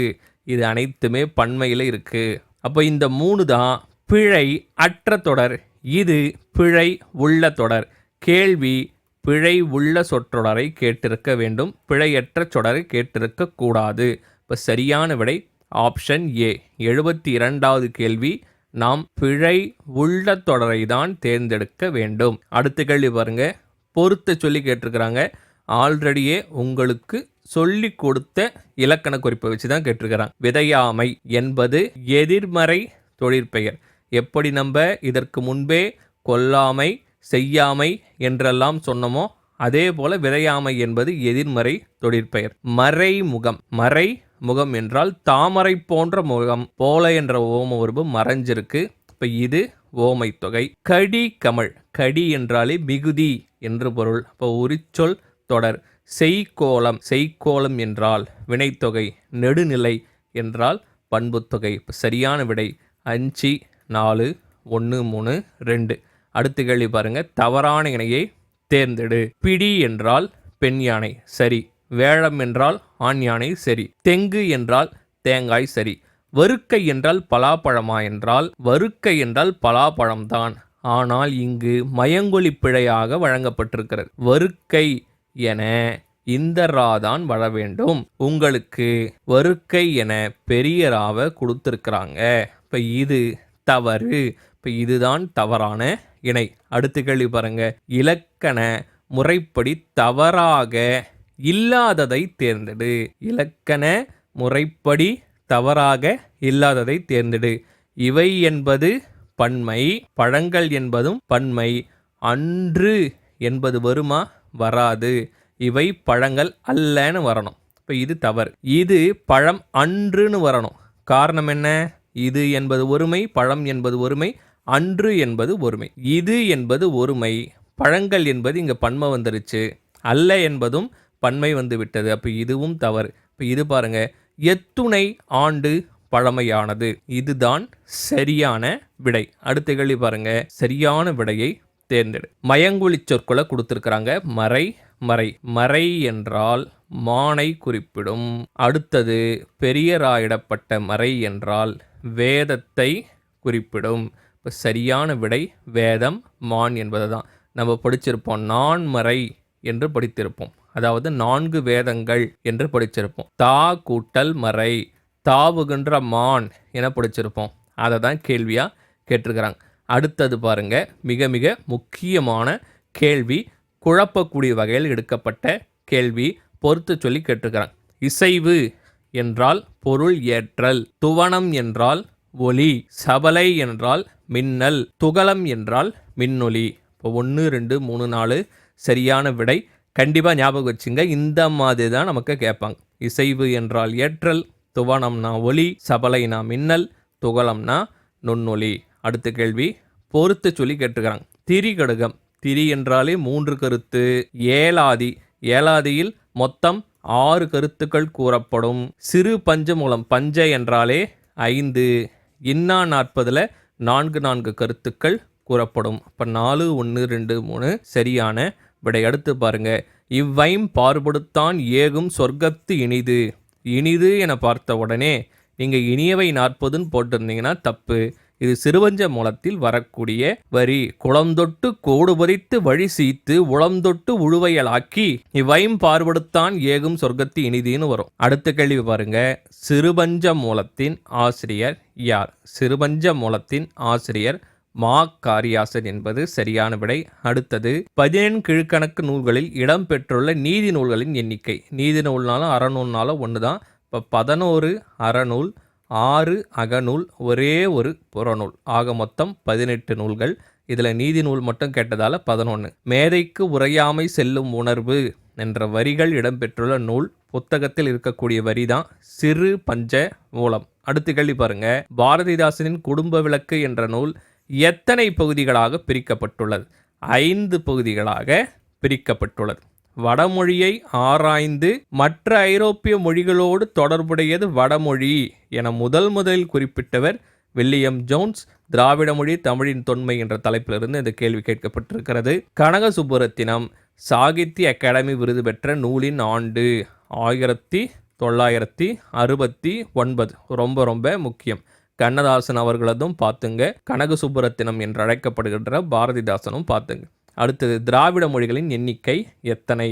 இது அனைத்துமே பன்மையில இருக்கு. அப்போ இந்த 3 தான் பிழை அற்ற தொடர். இது பிழை உள்ள தொடர். கேள்வி பிழை உள்ள சொற்றொடரை கேட்டிருக்க வேண்டும், பிழையற்ற தொடரை கேட்டிருக்க கூடாது. இப்போ சரியான விடை ஆப்ஷன் ஏ. 72வது கேள்வி, நாம் பிழை உள்ள தொடரை தான் தேர்ந்தெடுக்க வேண்டும். அடுத்த கேள்வி பாருங்க, பொறுத்த சொல்லி கேட்டிருக்கிறாங்க. ஆல்ரெடியே உங்களுக்கு சொல்லி கொடுத்த இலக்கண குறிப்பை வச்சு தான் கேட்டிருக்கிறாங்க. விதையாமை என்பது எதிர்மறை தொழிற்பெயர். எப்படி நம்ம இதற்கு முன்பே கொல்லாமை, செய்யாமை என்றெல்லாம் சொன்னமோ அதே போல விதையாமை என்பது எதிர்மறை தொழிற்பெயர். மறைமுகம். மறைமுகம் என்றால் தாமரை போன்ற முகம் போல என்ற ஓம உருவு மறைஞ்சிருக்கு. இப்போ இது ஓமை தொகை. கடி கமழ். கடி என்றாலே மிகுதி என்று பொருள். இப்போ உரிச்சொல் தொடர். செய்கோலம். செய்கோலம் என்றால் வினைத்தொகை. நெடுநிலை என்றால் பண்புத்தொகை. இப்போ சரியான விடை 5, 4, 1, 3, 2. அடுத்த கேள்வி பாருங்க, தவறான இணையை தேர்ந்தெடு. பிடி என்றால் பெண் யானை, சரி. வேழம் என்றால் ஆண் யானை, சரி. தெங்கு என்றால் தேங்காய், சரி. வறுக்கை என்றால் பலாப்பழமா என்றால் வறுக்கை என்றால் பலாப்பழம்தான். ஆனால் இங்கு மயங்கொலி பிழையாக வழங்கப்பட்டிருக்கிறது. வறுக்கை என இந்த ராதான் வர வேண்டும். உங்களுக்கு வறுக்கை என பெரிய ராவை கொடுத்திருக்கிறாங்க. இப்போ இது தவறு. இப்போ இதுதான் தவறான இணை. அடுத்த கேள்வி பாருங்க, இலக்கண முறைப்படி தவறாக இல்லாததை தேர்ந்தெடு. இலக்கண முறைப்படி தவறாக இல்லாததை தேர்ந்தெடு. இவை என்பது பன்மை, பழங்கள் என்பதும் பன்மை. அன்று என்பது வருமா? வராது. இவை பழங்கள் அல்லன்னு வரணும். இப்போ இது தவறு. இது பழம் அன்றுன்னு வரணும். காரணம் என்ன? இது என்பது ஒருமை, பழம் என்பது ஒருமை, அன்று என்பது ஒருமை. இது என்பது ஒருமை, பழங்கள் என்பது இங்கே பன்மை வந்துருச்சு, அல்ல என்பதும் பன்மை வந்து விட்டது. அப்போ இதுவும் தவறு. இப்போ இது பாருங்க, எத்துணை ஆண்டு பழமையானது. இதுதான் சரியான விடை. அடுத்த கேள்வி பாருங்க, சரியான விடையை தேர்ந்தெடு. மயங்கொலி சொற்களை கொடுத்துருக்குறாங்க. மறை, மறை. மறை என்றால் மானை குறிப்பிடும். அடுத்தது பெரியராயிடப்பட்ட மறை என்றால் வேதத்தை குறிப்பிடும். இப்போ சரியான விடை வேதம், மான் என்பது தான். நம்ம படிச்சிருப்போம் நான்மறை என்று படித்திருப்போம், அதாவது 4 வேதங்கள் என்று படிச்சிருப்போம். தா கூட்டல் மறை, தாவுகின்ற மான் என படிச்சிருப்போம். அதை தான் கேள்வியாக கேட்டிருக்கிறாங்க. அடுத்தது பாருங்க, மிக மிக முக்கியமான கேள்வி, குழப்பக்கூடிய வகையில் எடுக்கப்பட்ட கேள்வி. பொறுத்து சொல்லி கேட்டிருக்கிறாங்க. இசைவு என்றால் பொருள் ஏற்றல், துவனம் என்றால் ஒலி, சபலை என்றால் மின்னல், துகளம் என்றால் மின்னொலி. இப்போ 1, 2, 3, 4 சரியான விடை. கண்டிப்பாக ஞாபகம் வச்சுங்க, இந்த மாதிரி தான் நமக்கு கேட்பாங்க. இசைவு என்றால் ஏற்றல், துவனம்னா ஒலி, சபலைனா மின்னல், துகளம்னா நுண்ணொலி. அடுத்த கேள்வி பொறுத்து சொல்லி கேட்டுக்கிறாங்க. திரிகடுகம். திரி என்றாலே 3 கருத்து. ஏலாதி. ஏலாதியில் மொத்தம் 6 கருத்துக்கள் கூறப்படும். சிறு பஞ்ச மூலம். பஞ்ச என்றாலே 5. இன்னா 40ல் 4 கருத்துக்கள் கூறப்படும். அப்போ 4, 1, 2, 3 சரியான விடை. அடுத்து பாருங்க, இவ்வைம் பார்படுத்தான் ஏகும் சொர்க்கத்து இனிது. இனிது என பார்த்த உடனே நீங்கள் இனியவை 40ன்னு போட்டிருந்தீங்கன்னா தப்பு. இது சிறுவஞ்ச மூலத்தில் வரக்கூடிய வரி. குளந்தொட்டு கோடு பறித்து வழி சீத்து உளந்தொட்டு உழுவையலாக்கி இவ்வைம் பார்படுத்தான் ஏகும் சொர்க்கத்து இனிதின்னு வரும். அடுத்த கேள்வி பாருங்க, சிறுபஞ்ச மூலத்தின் ஆசிரியர் யார்? சிறுபஞ்ச மூலத்தின் ஆசிரியர் மா காரியாசன் என்பது சரியான விடை. அடுத்தது 18 கீழ்கணக்கு நூல்களில் இடம்பெற்றுள்ள நீதி நூல்களின் எண்ணிக்கை. நீதி நூல்னாலும் அறநூல்னாலும் ஒன்று தான். இப்போ 11 அறநூல், 6 அகநூல், ஒரே ஒரு புறநூல், ஆக மொத்தம் 18 நூல்கள். இதில் நீதி நூல் மட்டும் கேட்டதால் 11. மேதைக்கு உரையாமை செல்லும் உணர்வு என்ற வரிகள் இடம்பெற்றுள்ள நூல். புத்தகத்தில் இருக்கக்கூடிய வரி தான் சிறு பஞ்ச மூலம். அடுத்த கேள்வி பாருங்க, பாரதிதாசனின் குடும்ப விளக்கு என்ற நூல் எத்தனை பகுதிகளாக பிரிக்கப்பட்டுள்ளது? 5 பகுதிகளாக பிரிக்கப்பட்டுள்ளது. வடமொழியை ஆராய்ந்து மற்ற ஐரோப்பிய மொழிகளோடு தொடர்புடையது வடமொழி என முதலில் குறிப்பிட்டவர் வில்லியம் ஜோன்ஸ். திராவிட மொழி தமிழின் தொன்மை என்ற தலைப்பிலிருந்து இந்த கேள்வி கேட்கப்பட்டிருக்கிறது. கனக சுப்புரத்தினம் சாகித்ய அகாடமி விருது பெற்ற நூலின் ஆண்டு 1969. ரொம்ப முக்கியம். கண்ணதாசன் அவர்களதும் பார்த்துங்க, கனக சுப்புரத்தினம் என்று அழைக்கப்படுகின்ற பாரதிதாசனும் பார்த்துங்க. அடுத்தது, திராவிட மொழிகளின் எண்ணிக்கை எத்தனை?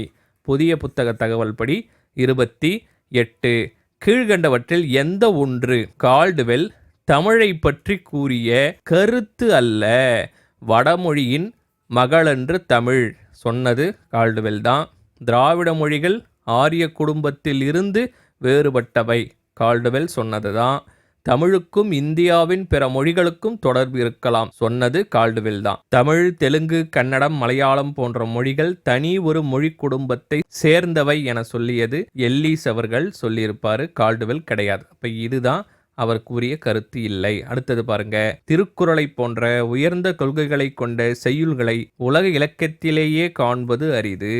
புதிய புத்தக தகவல் படி 28. கீழ்கண்டவற்றில் எந்த ஒன்று கால்டுவெல் தமிழை பற்றி கூறிய கருத்து அல்ல? வடமொழியின் மகளன்று தமிழ் சொன்னது கால்டுவெல் தான். திராவிட மொழிகள் ஆரிய குடும்பத்தில் இருந்து வேறுபட்டவை கால்டுவெல் சொன்னது தான். தமிழுக்கும் இந்தியாவின் பிற மொழிகளுக்கும் தொடர்பு இருக்கலாம் சொன்னது கால்டுவெல் தான். தமிழ், தெலுங்கு, கன்னடம், மலையாளம் போன்ற மொழிகள் தனி ஒரு மொழி குடும்பத்தை சேர்ந்தவை என சொல்லியது எல்லீஸ் அவர்கள் சொல்லியிருப்பாரு, கால்டுவெல் கிடையாது. அப்ப இதுதான் அவர் கூறிய கருத்து இல்லை. அடுத்தது பாருங்க, திருக்குறளை போன்ற உயர்ந்த கொள்கைகளை கொண்ட செய்யுள்களை உலக இலக்கியத்திலேயே காண்பது அரிது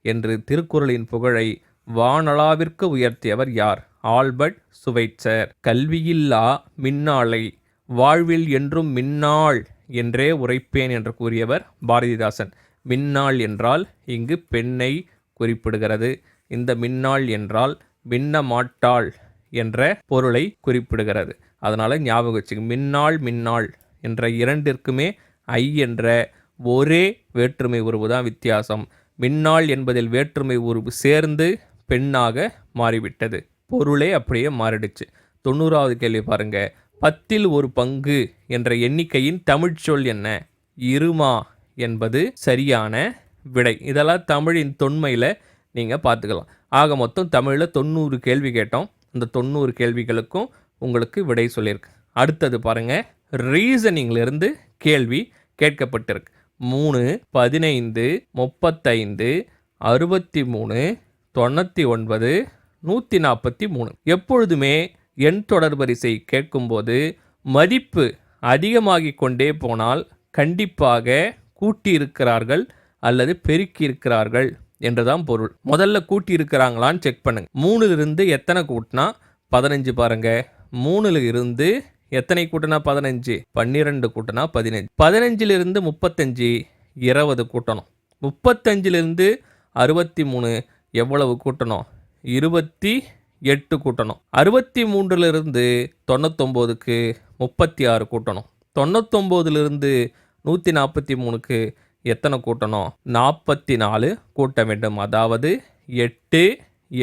என்று திருக்குறளின் புகழை வானளாவிற்கு உயர்த்தியவர் யார்? ஆல்பர்ட் சுவைட்சர். கல்வியில்லா மின்னாளை வாழ்வில் என்றும் மின்னாள் என்றே உரைப்பேன் என்று கூறியவர் பாரதிதாசன். மின்னாள் என்றால் இங்கு பெண்ணை குறிப்பிடுகிறது. இந்த மின்னாள் என்றால் மின்ன மாட்டாள் என்ற பொருளை குறிப்பிடுகிறது. அதனால ஞாபகம் வச்சுக்க, மின்னாள் என்ற இரண்டிற்குமே ஐ என்ற ஒரே வேற்றுமை உருவு தான் வித்தியாசம். மின்னாள் என்பதில் வேற்றுமை உருவு சேர்ந்து பெண்ணாக மாறிவிட்டது, பொருளே அப்படியே மாறிடுச்சு. 90வது கேள்வி பாருங்க, 1/10 என்ற எண்ணிக்கையின் தமிழ்ச்சொல் என்ன? இருமா என்பது சரியான விடை. இதெல்லாம் தமிழின் தொன்மையில் நீங்கள் பார்த்துக்கலாம். ஆக மொத்தம் தமிழில் 90 கேள்வி கேட்டோம். அந்த 90 கேள்விகளுக்கும் உங்களுக்கு விடை சொல்லியிருக்கு. அடுத்தது பாருங்க, ரீசனிங்லேருந்து கேள்வி கேட்கப்பட்டிருக்கு. 3, 15, 35, 63, 99, 143. எப்பொழுதுமே எண் தொடர் வரிசை கேட்கும்போது மதிப்பு அதிகமாகிக் கொண்டே போனால் கண்டிப்பாக கூட்டி இருக்கிறார்கள் அல்லது பெருக்கி இருக்கிறார்கள் என்றுதான் பொருள். முதல்ல கூட்டி இருக்கிறாங்களான்னு செக் பண்ணுங்க. 3லிருந்து எத்தனை கூட்டினா 15 பாருங்க. 3லிருந்து எத்தனை கூட்டினா 15? 12 கூட்டினா 15. 15லிருந்து 35 20 கூட்டணும். 35லிருந்து 63 எவ்வளவு கூட்டணும்? 28 கூட்டணும். 63லிருந்து 99க்கு 36 கூட்டணும். 99லிருந்து 143க்கு எத்தனை கூட்டணும்? 44 கூட்ட வேண்டும். அதாவது 8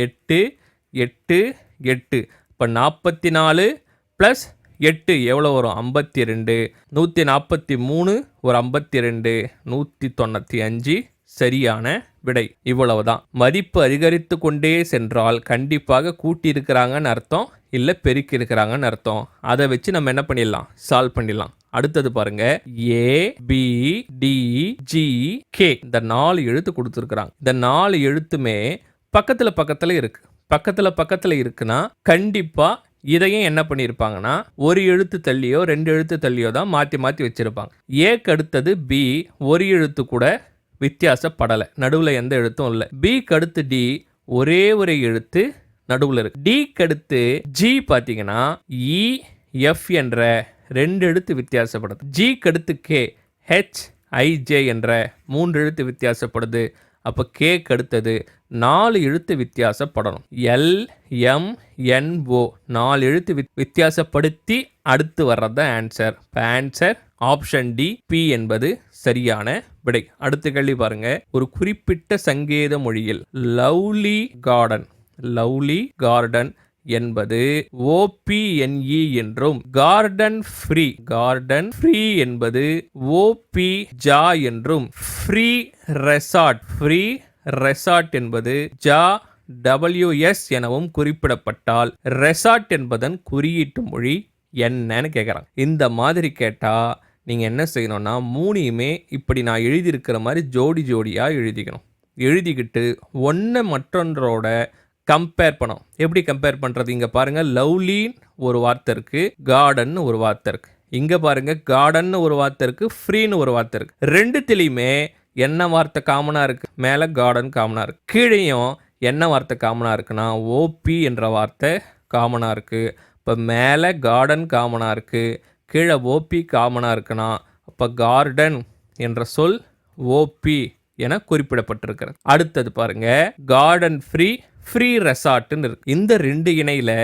8 8 8. இப்போ 44 + 8 எவ்வளோ வரும்? 52. 143 ஒரு 52, 195 சரியான விடை. இவ்வளவுதான். மதிப்பு அதிகரித்து கொண்டே சென்றால் கண்டிப்பாக கூட்டி இருக்கிறாங்கன்னு அர்த்தம், இல்லை பெருக்கி இருக்கிறாங்கன்னு அர்த்தம். அதை வச்சு நம்ம என்ன பண்ணிடலாம்? சால்வ் பண்ணிடலாம். அடுத்தது பாருங்க, ABDGK இந்த 4 எழுத்து கொடுத்துருக்குறாங்க. இந்த 4 எழுத்துமே பக்கத்தில் இருக்கு. பக்கத்தில் இருக்குன்னா கண்டிப்பா இதையும் என்ன பண்ணியிருப்பாங்கன்னா ஒரு எழுத்து தள்ளியோ 2 எழுத்து தள்ளியோ தான் மாற்றி வச்சிருப்பாங்க. ஏக்கு அடுத்தது B, ஒரு எழுத்து கூட வித்தியாசப்படலை, நடுவில் எந்த எழுத்தும் இல்லை. பிக்கு அடுத்து D, ஒரே ஒரு எழுத்து நடுவில் இருக்கு. டிக்கு அடுத்து G பார்த்தீங்கன்னா EF என்ற 2 எழுத்து வித்தியாசப்படுது. ஜிக்கு அடுத்து K, HIJ என்ற 3 எழுத்து வித்தியாசப்படுது. அப்போ கேக்கு அடுத்தது 4 எழுத்து வித்தியாசப்படணும். LMNO 4 எழுத்து வித்தியாசப்படுத்தி அடுத்து வர்றது தான் ஆன்சர். இப்போ ஆன்சர் ஆப்ஷன் D, P என்பது சரியான விடை. அடுத்த கேள்வி பாருங்க, ஒரு குறிப்பிட்ட சங்கேத மொழியில் லவ்லி கார்டன் என்பது OPNE என்றும் கார்டன் ஃப்ரீ என்பது OP ஜா என்றும் ஃப்ரீ ரெசார்ட் என்பது ஜா WS எனவும் குறிப்பிடப்பட்டால் ரெசார்ட் என்பதன் குறியீட்டு மொழி என்னன்னு கேட்குறாங்க. இந்த மாதிரி கேட்டால் நீங்கள் என்ன செய்யணும்னா 3யுமே இப்படி நான் எழுதியிருக்கிற மாதிரி ஜோடியாக எழுதிக்கணும். எழுதிக்கிட்டு ஒன்று மற்றொன்றோட கம்பேர் பண்ணோம். எப்படி கம்பேர் பண்ணுறது? இங்கே பாருங்கள், லவ்லின்னு ஒரு வார்த்தை இருக்குது, கார்டன் ஒரு வார்த்தை இருக்குது. இங்கே பாருங்கள், கார்டன் ஒரு வார்த்தை இருக்குது, ஃப்ரீன்னு ஒரு வார்த்தை இருக்குது. ரெண்டுத்திலையுமே என்ன வார்த்தை காமனாக இருக்குது? மேலே கார்டன் காமனாக இருக்குது. கீழேயும் என்ன வார்த்தை காமனாக இருக்குன்னா ஓபி என்ற வார்த்தை காமனாக இருக்குது. இப்போ மேலே கார்டன் காமனாக இருக்குது, கீழே ஓபி காமனாக இருக்குன்னா அப்போ கார்டன் என்ற சொல் ஓபி என குறிப்பிடப்பட்டிருக்கிறது. அடுத்தது பாருங்க, கார்டன் ஃப்ரீ, ஃப்ரீ ரெசார்ட்னு இருக்கு. இந்த ரெண்டு இணையில்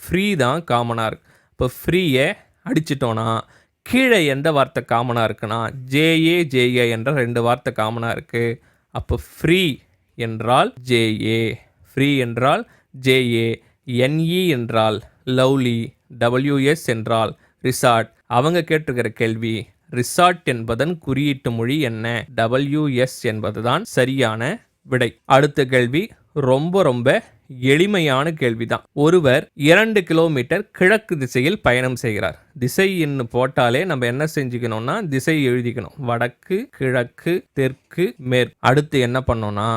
ஃப்ரீ தான் காமனாக இருக்கு. இப்போ ஃப்ரீயை அடிச்சிட்டோன்னா கீழே எந்த வார்த்தை காமனாக இருக்குன்னா ஜேஏ என்ற ரெண்டு வார்த்தை காமனாக இருக்குது. அப்போ ஃப்ரீ என்றால் ஜேஏ, ஃப்ரீ என்றால் ஜேஏ, என்இ என்றால் லவ்லி, டபிள்யூஎஸ் என்றால் ரிசார்ட். அவங்க கேட்டிருக்கிற கேள்வி ரிசார்ட் என்பதன் குறியீட்டு மொழி என்ன? டபிள்யூஎஸ் என்பதுதான் சரியான விடை. அடுத்த கேள்வி ரொம்ப ரொம்ப எளிமையான கேள்விதான். ஒருவர் 2 கிலோமீட்டர் கிழக்கு திசையில் பயணம் செய்கிறார். திசை என்று போட்டாலே நம்ம என்ன செஞ்சுக்கணும்னா திசை எழுதிக்கணும். வடக்கு, கிழக்கு, தெற்கு, மேற்கு. அடுத்து என்ன பண்ணோம்னா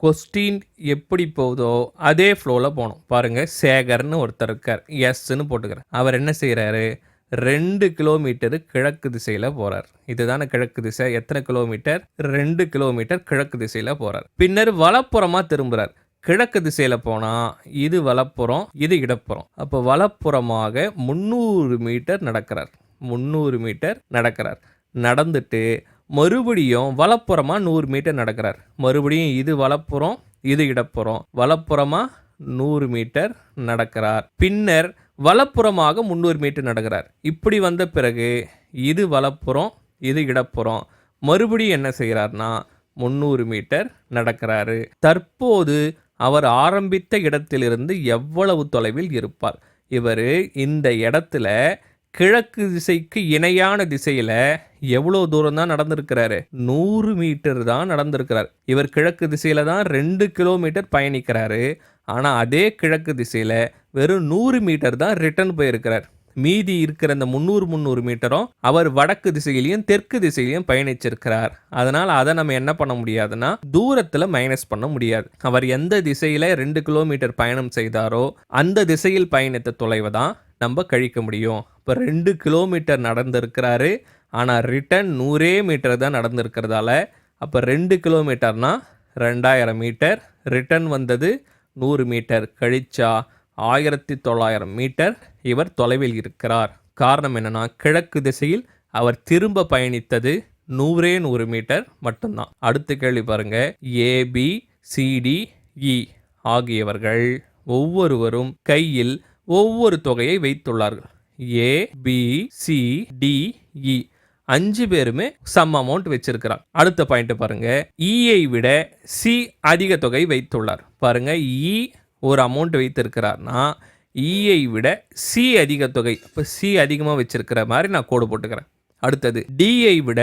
கொஸ்டின் எப்படி போகுதோ அதே ஃப்ளோவில் போகணும். பாருங்க, சேகர்னு ஒருத்தர் இருக்கார், எஸ்ன்னு போட்டுக்கிறார். அவர் என்ன செய்கிறாரு? 2 கிலோமீட்டரு கிழக்கு திசையில் போகிறார். இதுதானே கிழக்கு திசை. எத்தனை கிலோமீட்டர்? 2 கிலோமீட்டர் கிழக்கு திசையில் போகிறார். பின்னர் வலப்புறமாக திரும்புகிறார். கிழக்கு திசையில் போனால் இது வலப்புறம், இது இடப்புறம். அப்போ வலப்புறமாக 300 மீட்டர் நடக்கிறார். 300 மீட்டர் நடக்கிறார். நடந்துட்டு மறுபடியும் வலப்புறமாக 100 மீட்டர் நடக்கிறார். மறுபடியும் இது வலப்புறம், இது இடப்புறம். வலப்புறமாக 100 மீட்டர் நடக்கிறார். பின்னர் வலப்புறமாக 300 மீட்டர் நடக்கிறார். இப்படி வந்த பிறகு இது வலப்புறம், இது இடப்புறம். மறுபடியும் என்ன செய்கிறார்னா 300 மீட்டர் நடக்கிறாரு. தற்போது அவர் ஆரம்பித்த இடத்திலிருந்து எவ்வளவு தொலைவில் இருப்பார்? இவர் இந்த இடத்துல கிழக்கு திசைக்கு இணையான திசையில் எவ்வளோ தூரம் தான் நடந்திருக்கிறாரு? 100 மீட்டர் தான் நடந்திருக்கிறார். இவர் கிழக்கு திசையில் தான் 2 கிலோமீட்டர் பயணிக்கிறாரு. ஆனால் அதே கிழக்கு திசையில் வெறும் 100 மீட்டர் தான் ரிட்டர்ன் போயிருக்கிறார். மீதி இருக்கிற அந்த 300 மீட்டரும் அவர் வடக்கு திசையிலையும் தெற்கு திசையிலையும் பயணிச்சிருக்கிறார். அதனால் அதை நம்ம என்ன பண்ண முடியாதுன்னா தூரத்தில் மைனஸ் பண்ண முடியாது. அவர் எந்த திசையில் 2 கிலோமீட்டர் பயணம் செய்தாரோ அந்த திசையில் பயணித்த தொலைவை தான் நம்ம கழிக்க முடியும். இப்போ 2 கிலோமீட்டர் நடந்திருக்கிறாரு, ஆனால் ரிட்டர்ன் 100 மீட்டர் தான் நடந்திருக்கிறதால அப்போ 2 கிலோமீட்டர்னா 2000 மீட்டர், ரிட்டர்ன் வந்தது 100 மீட்டர், கழிச்சா 1900 மீட்டர் இவர் தொலைவில் இருக்கிறார். காரணம் என்னன்னா கிழக்கு திசையில் அவர் திரும்ப பயணித்தது 100 மீட்டர் மட்டும்தான். அடுத்த கேள்வி பாருங்க, ABCDE ஆகியவர்கள் ஒவ்வொருவரும் கையில் ஒவ்வொரு தொகையை வைத்துள்ளார்கள். ABCDE 5 பேருமே சம் அமௌண்ட் வச்சிருக்கிறார். அடுத்த பாயிண்ட் பாருங்க, ஈயை விட சி அதிக தொகை வைத்துள்ளார். பாருங்க, இ ஒரு அமௌண்ட் வைத்திருக்கிறார்னா ஈயை விட சி அதிக தொகை. இப்போ சி அதிகமாக வச்சிருக்கிற மாதிரி நான் கோடு போட்டுக்கிறேன். அடுத்தது டிஐ விட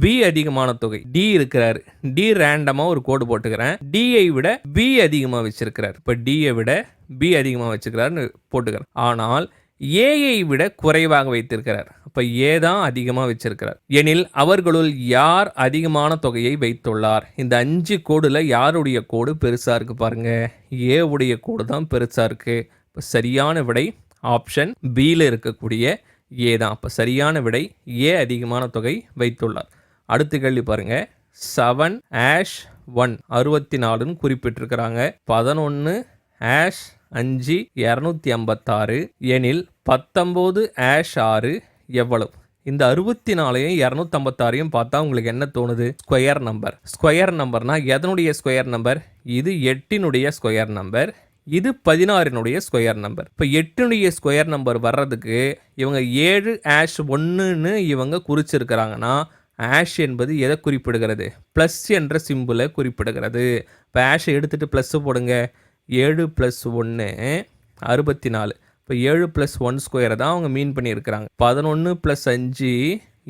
பி அதிகமான தொகை. டி இருக்கிறாரு, டி ரேண்டமாக ஒரு கோடு போட்டுக்கிறேன். டிஐ விட பி அதிகமாக வச்சிருக்கிறார். இப்போ டியை விட பி அதிகமாக வச்சுக்கிறாருன்னு போட்டுக்கிறேன். ஆனால் ஏஐ விட குறைவாக வைத்திருக்கிறார். அப்போ ஏ தான் அதிகமாக வச்சிருக்கிறார். எனில் அவர்களுள் யார் அதிகமான தொகையை வைத்துள்ளார்? இந்த 5 கோடில் யாருடைய கோடு பெருசாக இருக்குது பாருங்க, ஏ உடைய கோடு தான் பெருசாக இருக்குது. இப்போ சரியான விடை ஆப்ஷன் பியில் இருக்கக்கூடிய ஏ தான். அப்போ சரியான விடை ஏ அதிகமான தொகை வைத்துள்ளார். அடுத்த கேள்வி பாருங்க, 7-1 64ன்னு குறிப்பிட்டிருக்கிறாங்க. 11-5 256 எனில் 19-6 எவ்வளவு? இந்த 64ஐயும் 256ஐயும் பார்த்தா உங்களுக்கு என்ன தோணுது? Square number. ஸ்கொயர் நம்பர்னா எதனுடைய ஸ்கொயர் நம்பர்? இது 8னுடைய ஸ்கொயர் நம்பர், இது 16னுடைய ஸ்கொயர் நம்பர். இப்போ 8னுடைய ஸ்கொயர் நம்பர் வர்றதுக்கு இவங்க 7-1ன்னு இவங்க குறிச்சிருக்கிறாங்கன்னா ஆஷ் என்பது எதை குறிப்பிடுகிறது? ப்ளஸ் என்ற சிம்பிளை குறிப்பிடுகிறது. இப்போ ஆஷை எடுத்துகிட்டு ப்ளஸ் போடுங்க. 7 + 1 64. இப்போ 7 + 1 ஸ்கொயரை தான் அவங்க மீன் பண்ணியிருக்கிறாங்க. 11 + 5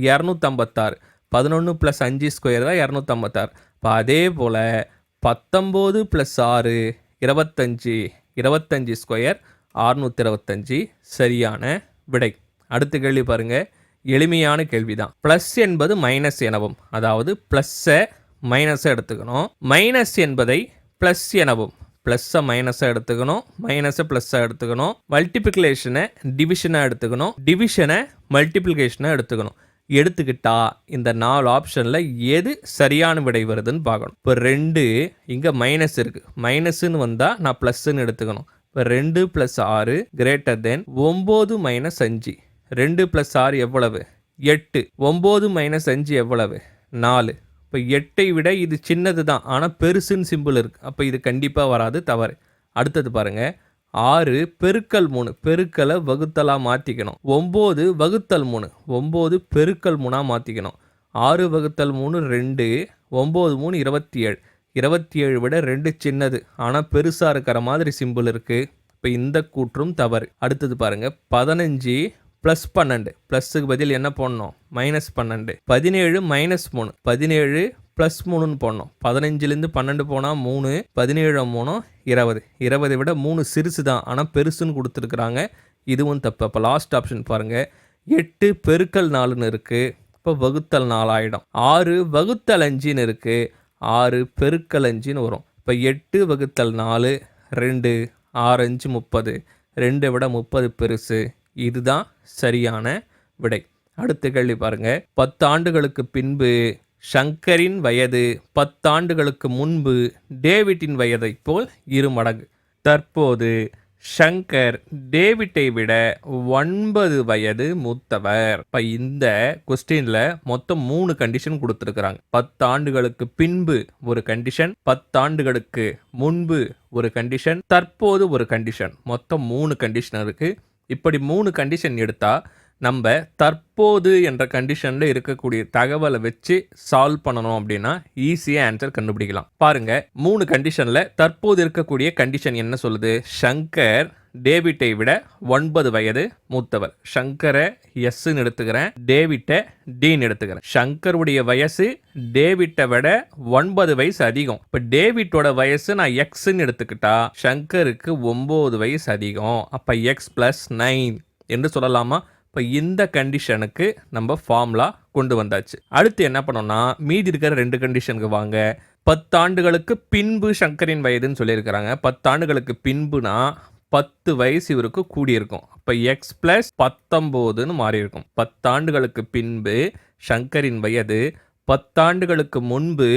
256. 11 + 5 ஸ்கொயர் தான் 256. இப்போ அதே போல் 19 + 6 25. 25 ஸ்கொயர் 625 சரியான விடை. அடுத்த கேள்வி பாருங்க, எளிமையான கேள்வி தான். ப்ளஸ் என்பது மைனஸ் எனவும், அதாவது ப்ளஸ்ஸை மைனஸை எடுத்துக்கணும், மைனஸ் என்பதை ப்ளஸ் எனவும், ப்ளஸ்ஸை மைனஸை எடுத்துக்கணும், மைனஸை ப்ளஸ்ஸாக எடுத்துக்கணும், மல்டிப்ளிகேஷனை டிவிஷனாக எடுத்துக்கணும், டிவிஷனை மல்டிப்ளிகேஷனாக எடுத்துக்கணும். எடுத்துக்கிட்டா இந்த 4 ஆப்ஷனில் எது சரியான விடை வருதுன்னு பார்க்கணும். இப்போ 2 இங்கே மைனஸ் இருக்குது, மைனஸ்ன்னு வந்தால் நான் ப்ளஸ்ன்னு எடுத்துக்கணும். இப்போ 2 + 6 > 9 - 5. 2 + 6 எவ்வளவு? 8. 9 - 5 எவ்வளவு? 4. இப்போ 8ஐ விட இது சின்னது தான், ஆனால் பெருசுன்னு சிம்பிள் இருக்குது. அப்போ இது கண்டிப்பாக வராது, தவறு. அடுத்தது பாருங்கள், 6 × 3 பெருக்கலை வகுத்தலாக மாற்றிக்கணும். 9 ÷ 3 9 × 3 மாற்றிக்கணும். 6 × 3 2, 9 3 27. 27 விட 2 சின்னது, ஆனால் பெருசாக இருக்கிற மாதிரி சிம்பிள் இருக்குது. இப்போ இந்த கூற்றும் தவறு. அடுத்தது பாருங்கள், 15 + 12 ப்ளஸ்ஸுக்கு பதில் என்ன போடணும்? -12. 17 - 3 17 + 3ன்னு போடணும். 15லேருந்து 12 போனால் 3, 17 3 20. 20 விட 3 சிறுசு தான், ஆனால் பெருசுன்னு கொடுத்துருக்குறாங்க. இதுவும் தப்பு. அப்போ லாஸ்ட் ஆப்ஷன் பாருங்கள், 8 × 4ன்னு இருக்குது. இப்போ வகுத்தல் 4 ஆகிடும். 6 ÷ 5ன்னு இருக்குது, 6 × 5ன்னு வரும். இப்போ 8 ÷ 4 2, 6 5 30. 2 விட 30 பெருசு. இதுதான் சரியான விடை. அடுத்த கேள்வி பாருங்க, 10 ஆண்டுகளுக்கு பின்பு ஷங்கரின் வயது 10 ஆண்டுகளுக்கு முன்பு டேவிட்டின் வயதைப் போல் 2 மடங்கு. தற்போது ஷங்கர் டேவிட்டை விட 9 வயது மூத்தவர். இப்போ இந்த கொஸ்டின்ல மொத்தம் 3 கண்டிஷன் கொடுத்துருக்குறாங்க. 10 ஆண்டுகளுக்கு பின்பு ஒரு கண்டிஷன், 10 ஆண்டுகளுக்கு முன்பு ஒரு கண்டிஷன், தற்போது ஒரு கண்டிஷன். மொத்தம் 3 கண்டிஷன் இருக்கு. இப்படி 3 கண்டிஷன் எடுத்தா நம்ம தற்போது என்ற கண்டிஷனில் இருக்கக்கூடிய தகவலை வச்சு சால்வ் பண்ணணும் அப்படின்னா ஈஸியாக ஆன்சர் கண்டுபிடிக்கலாம். பாருங்க, 3 கண்டிஷனில் தற்போது இருக்கக்கூடிய கண்டிஷன் என்ன சொல்லுது? ஷங்கர் டேவிட்டை விட 9 வயது மூத்தவர். ஷங்கரை எஸ்ன்னு எடுத்துக்கிறேன், டேவிட்டை டின்னு எடுத்துக்கிறேன். ஷங்கருடைய வயசு டேவிட்டை விட 9 வயசு அதிகம். இப்போ டேவிட்டோட வயசு நான் எக்ஸ்ன்னு எடுத்துக்கிட்டா ஷங்கருக்கு 9 வயசு அதிகம். அப்போ x + 9 என்று சொல்லலாமா? இப்போ இந்த கண்டிஷனுக்கு நம்ம ஃபார்முலா கொண்டு வந்தாச்சு. அடுத்து என்ன பண்ணோம்னா, மீதி இருக்கிற 2 கண்டிஷனுக்கு வாங்க. 10 ஆண்டுகளுக்கு பின்பு ஷங்கரின் வயதுன்னு சொல்லியிருக்கிறாங்க. 10 ஆண்டுகளுக்கு பின்புனா 10 வயசு இவருக்கு கூடியிருக்கும். அப்போ x + 19ன்னு மாறி இருக்கும். 10 ஆண்டுகளுக்கு பின்பு ஷங்கரின் வயது 10 ஆண்டுகளுக்கு முன்பு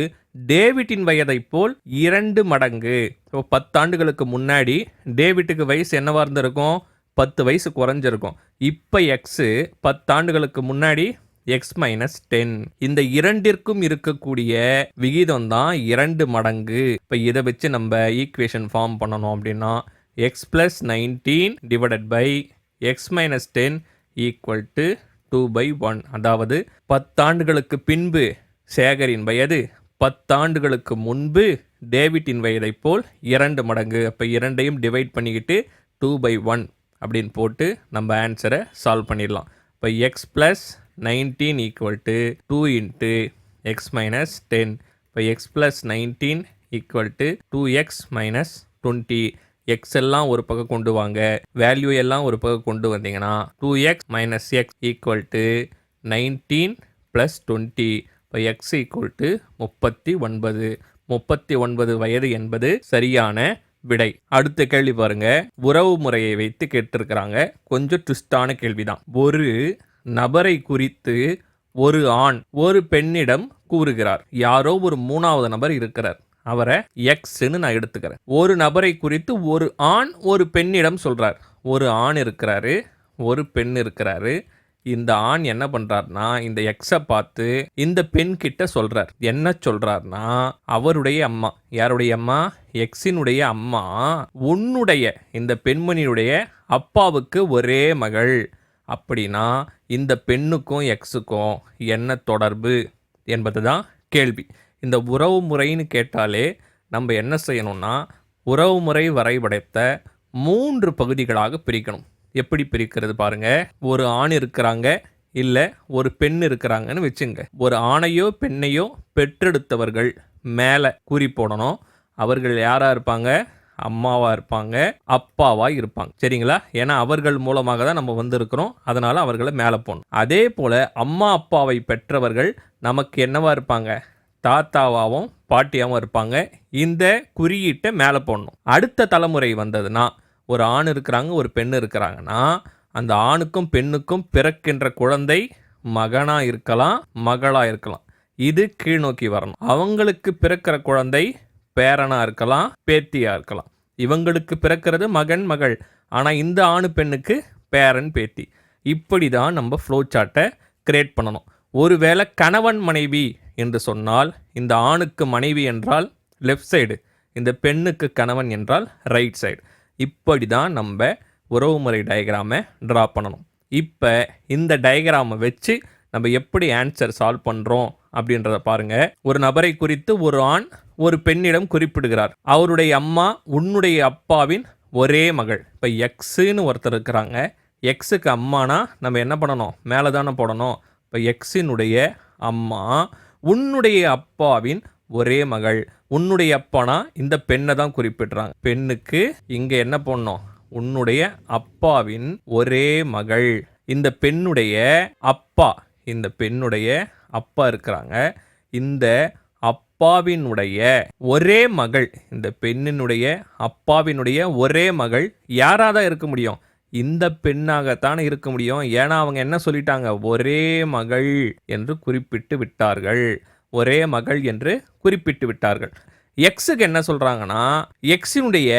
டேவிட்டின் வயதை போல் 2 மடங்கு. இப்போ 10 ஆண்டுகளுக்கு முன்னாடி டேவிட்டுக்கு வயசு என்னவா இருந்திருக்கும்? 10 வயசு குறைஞ்சிருக்கும். இப்போ எக்ஸு 10 ஆண்டுகளுக்கு முன்னாடி x - 10. இந்த இரண்டிற்கும் இருக்கக்கூடிய விகிதம் தான் 2 மடங்கு. இப்போ இதை வச்சு நம்ம ஈக்குவேஷன் ஃபார்ம் பண்ணணும் அப்படின்னா x + 19 / x - 10 = 2/1. அதாவது 10 ஆண்டுகளுக்கு பின்பு சேகரின் வயது 10 ஆண்டுகளுக்கு முன்பு டேவிட்டின் வயதை போல் 2 மடங்கு. அப்போ இரண்டையும் டிவைட் பண்ணிக்கிட்டு 2/1 அப்படின்னு போட்டு நம்ம ஆன்சரை சால்வ் பண்ணிடலாம். இப்போ x + 19 = 2 × x - 10. இப்போ x + 19 = 2x - 20. எக்ஸ் எல்லாம் ஒரு பக்கம் கொண்டு வாங்க, வேல்யூ எல்லாம் ஒரு பக்கம் கொண்டு வந்தீங்கன்னா 2x - x = 19 + 20. இப்போ x = 39. 39 வயது என்பது சரியான விடை. அடுத்த கேள்வி பாருங்க, உறவு முறையை வைத்து கேட்டிருக்கிறாங்க. கொஞ்சம் ட்விஸ்டான கேள்விதான். ஒரு நபரை குறித்து ஒரு ஆண் ஒரு பெண்ணிடம் கூறுகிறார். யாரோ ஒரு 3வது நபர் இருக்கிறார், அவரை எக்ஸ்ன்னு நான் எடுத்துக்கிறேன். ஒரு நபரை குறித்து ஒரு ஆண் ஒரு பெண்ணிடம் சொல்றார். ஒரு ஆண் இருக்கிறாரு, ஒரு பெண் இருக்கிறாரு. இந்த ஆண் என்ன பண்றாருனா இந்த எக்ஸை பார்த்து இந்த பெண் கிட்ட சொல்றார். என்ன சொல்றாருனா, அவருடைய அம்மா, யாருடைய அம்மா? எக்ஸினுடைய அம்மா உன்னுடைய இந்த பெண்மணியுடைய அப்பாவுக்கு ஒரே மகள். அப்படின்னா இந்த பெண்ணுக்கும் எக்ஸுக்கும் என்ன தொடர்பு என்பது தான் கேள்வி. இந்த உறவு முறைன்னு கேட்டாலே நம்ம என்ன செய்யணும்னா, உறவு முறை வரைபடத்தை 3 பகுதிகளாக பிரிக்கணும். எப்படி பிரிக்கிறது பாருங்க. ஒரு ஆண் இருக்கிறாங்க, இல்லை ஒரு பெண் இருக்கிறாங்கன்னு வச்சுங்க. ஒரு ஆணையோ பெண்ணையோ பெற்றெடுத்தவர்கள் மேலே குறி போடணும். அவர்கள் யாராக இருப்பாங்க? அம்மாவாக இருப்பாங்க, அப்பாவாக இருப்பாங்க. சரிங்களா? ஏன்னா அவர்கள் மூலமாக தான் நம்ம வந்திருக்கிறோம், அதனால் அவர்களை மேலே போடணும். அதே போல் அம்மா அப்பாவை பெற்றவர்கள் நமக்கு என்னவா இருப்பாங்க? தாத்தாவாகவும் பாட்டியாகவும் இருப்பாங்க. இந்த குறியீட்டை மேலே போடணும். அடுத்த தலைமுறை வந்ததுன்னா, ஒரு ஆண் இருக்கிறாங்க, ஒரு பெண் இருக்கிறாங்கன்னா, அந்த ஆணுக்கும் பெண்ணுக்கும் பிறக்கின்ற குழந்தை மகனா இருக்கலாம், மகளா இருக்கலாம். இது கீழ் நோக்கி வரணும். அவங்களுக்கு பிறக்கிற குழந்தை பேரனா இருக்கலாம், பேத்தியா இருக்கலாம். இவங்களுக்கு பிறக்கிறது மகன், மகள். ஆனால் இந்த ஆணு பெண்ணுக்கு பேரன், பேத்தி. இப்படி தான் நம்ம ஃப்ளோ சார்ட்டை கிரியேட் பண்ணணும். ஒருவேளை கணவன் மனைவி என்று சொன்னால் இந்த ஆணுக்கு மனைவி என்றால் லெஃப்ட் சைடு, இந்த பெண்ணுக்கு கணவன் என்றால் ரைட் சைடு. இப்படி தான் நம்ம உறவுமுறை டயக்ராமை ட்ரா பண்ணணும். இப்போ இந்த டயக்ராமை வச்சு நம்ம எப்படி ஆன்சர் சால்வ் பண்ணுறோம் அப்படின்றத பாருங்கள். ஒரு நபரை குறித்து ஒரு ஆண் ஒரு பெண்ணிடம் குறிப்பிடுகிறார். அவருடைய அம்மா உன்னுடைய அப்பாவின் ஒரே மகள். இப்போ எக்ஸுன்னு ஒருத்தர் இருக்கிறாங்க. எக்ஸுக்கு அம்மானா நம்ம என்ன பண்ணணும்? மேலே தானே போடணும். இப்போ எக்ஸினுடைய அம்மா உன்னுடைய அப்பாவின் ஒரே மகள். உன்னுடைய அப்பானா இந்த பெண்ணை தான் குறிப்பிடுறாங்க. பெண்ணுக்கு இங்கே என்ன பண்ணணும்? உன்னுடைய அப்பாவின் ஒரே மகள். இந்த பெண்ணுடைய அப்பா, இந்த பெண்ணுடைய அப்பா இருக்கிறாங்க. இந்த அப்பாவினுடைய ஒரே மகள், இந்த பெண்ணினுடைய அப்பாவினுடைய ஒரே மகள் யாராக தான் இருக்க முடியும்? இந்த பெண்ணாகத்தான் இருக்க முடியும். ஏன்னா அவங்க என்ன சொல்லிட்டாங்க? ஒரே மகள் என்று குறிப்பிட்டு விட்டார்கள். ஒரே மகள் என்று குறிப்பிட்டு விட்டார்கள். எக்ஸுக்கு என்ன சொல்கிறாங்கன்னா, எக்ஸினுடைய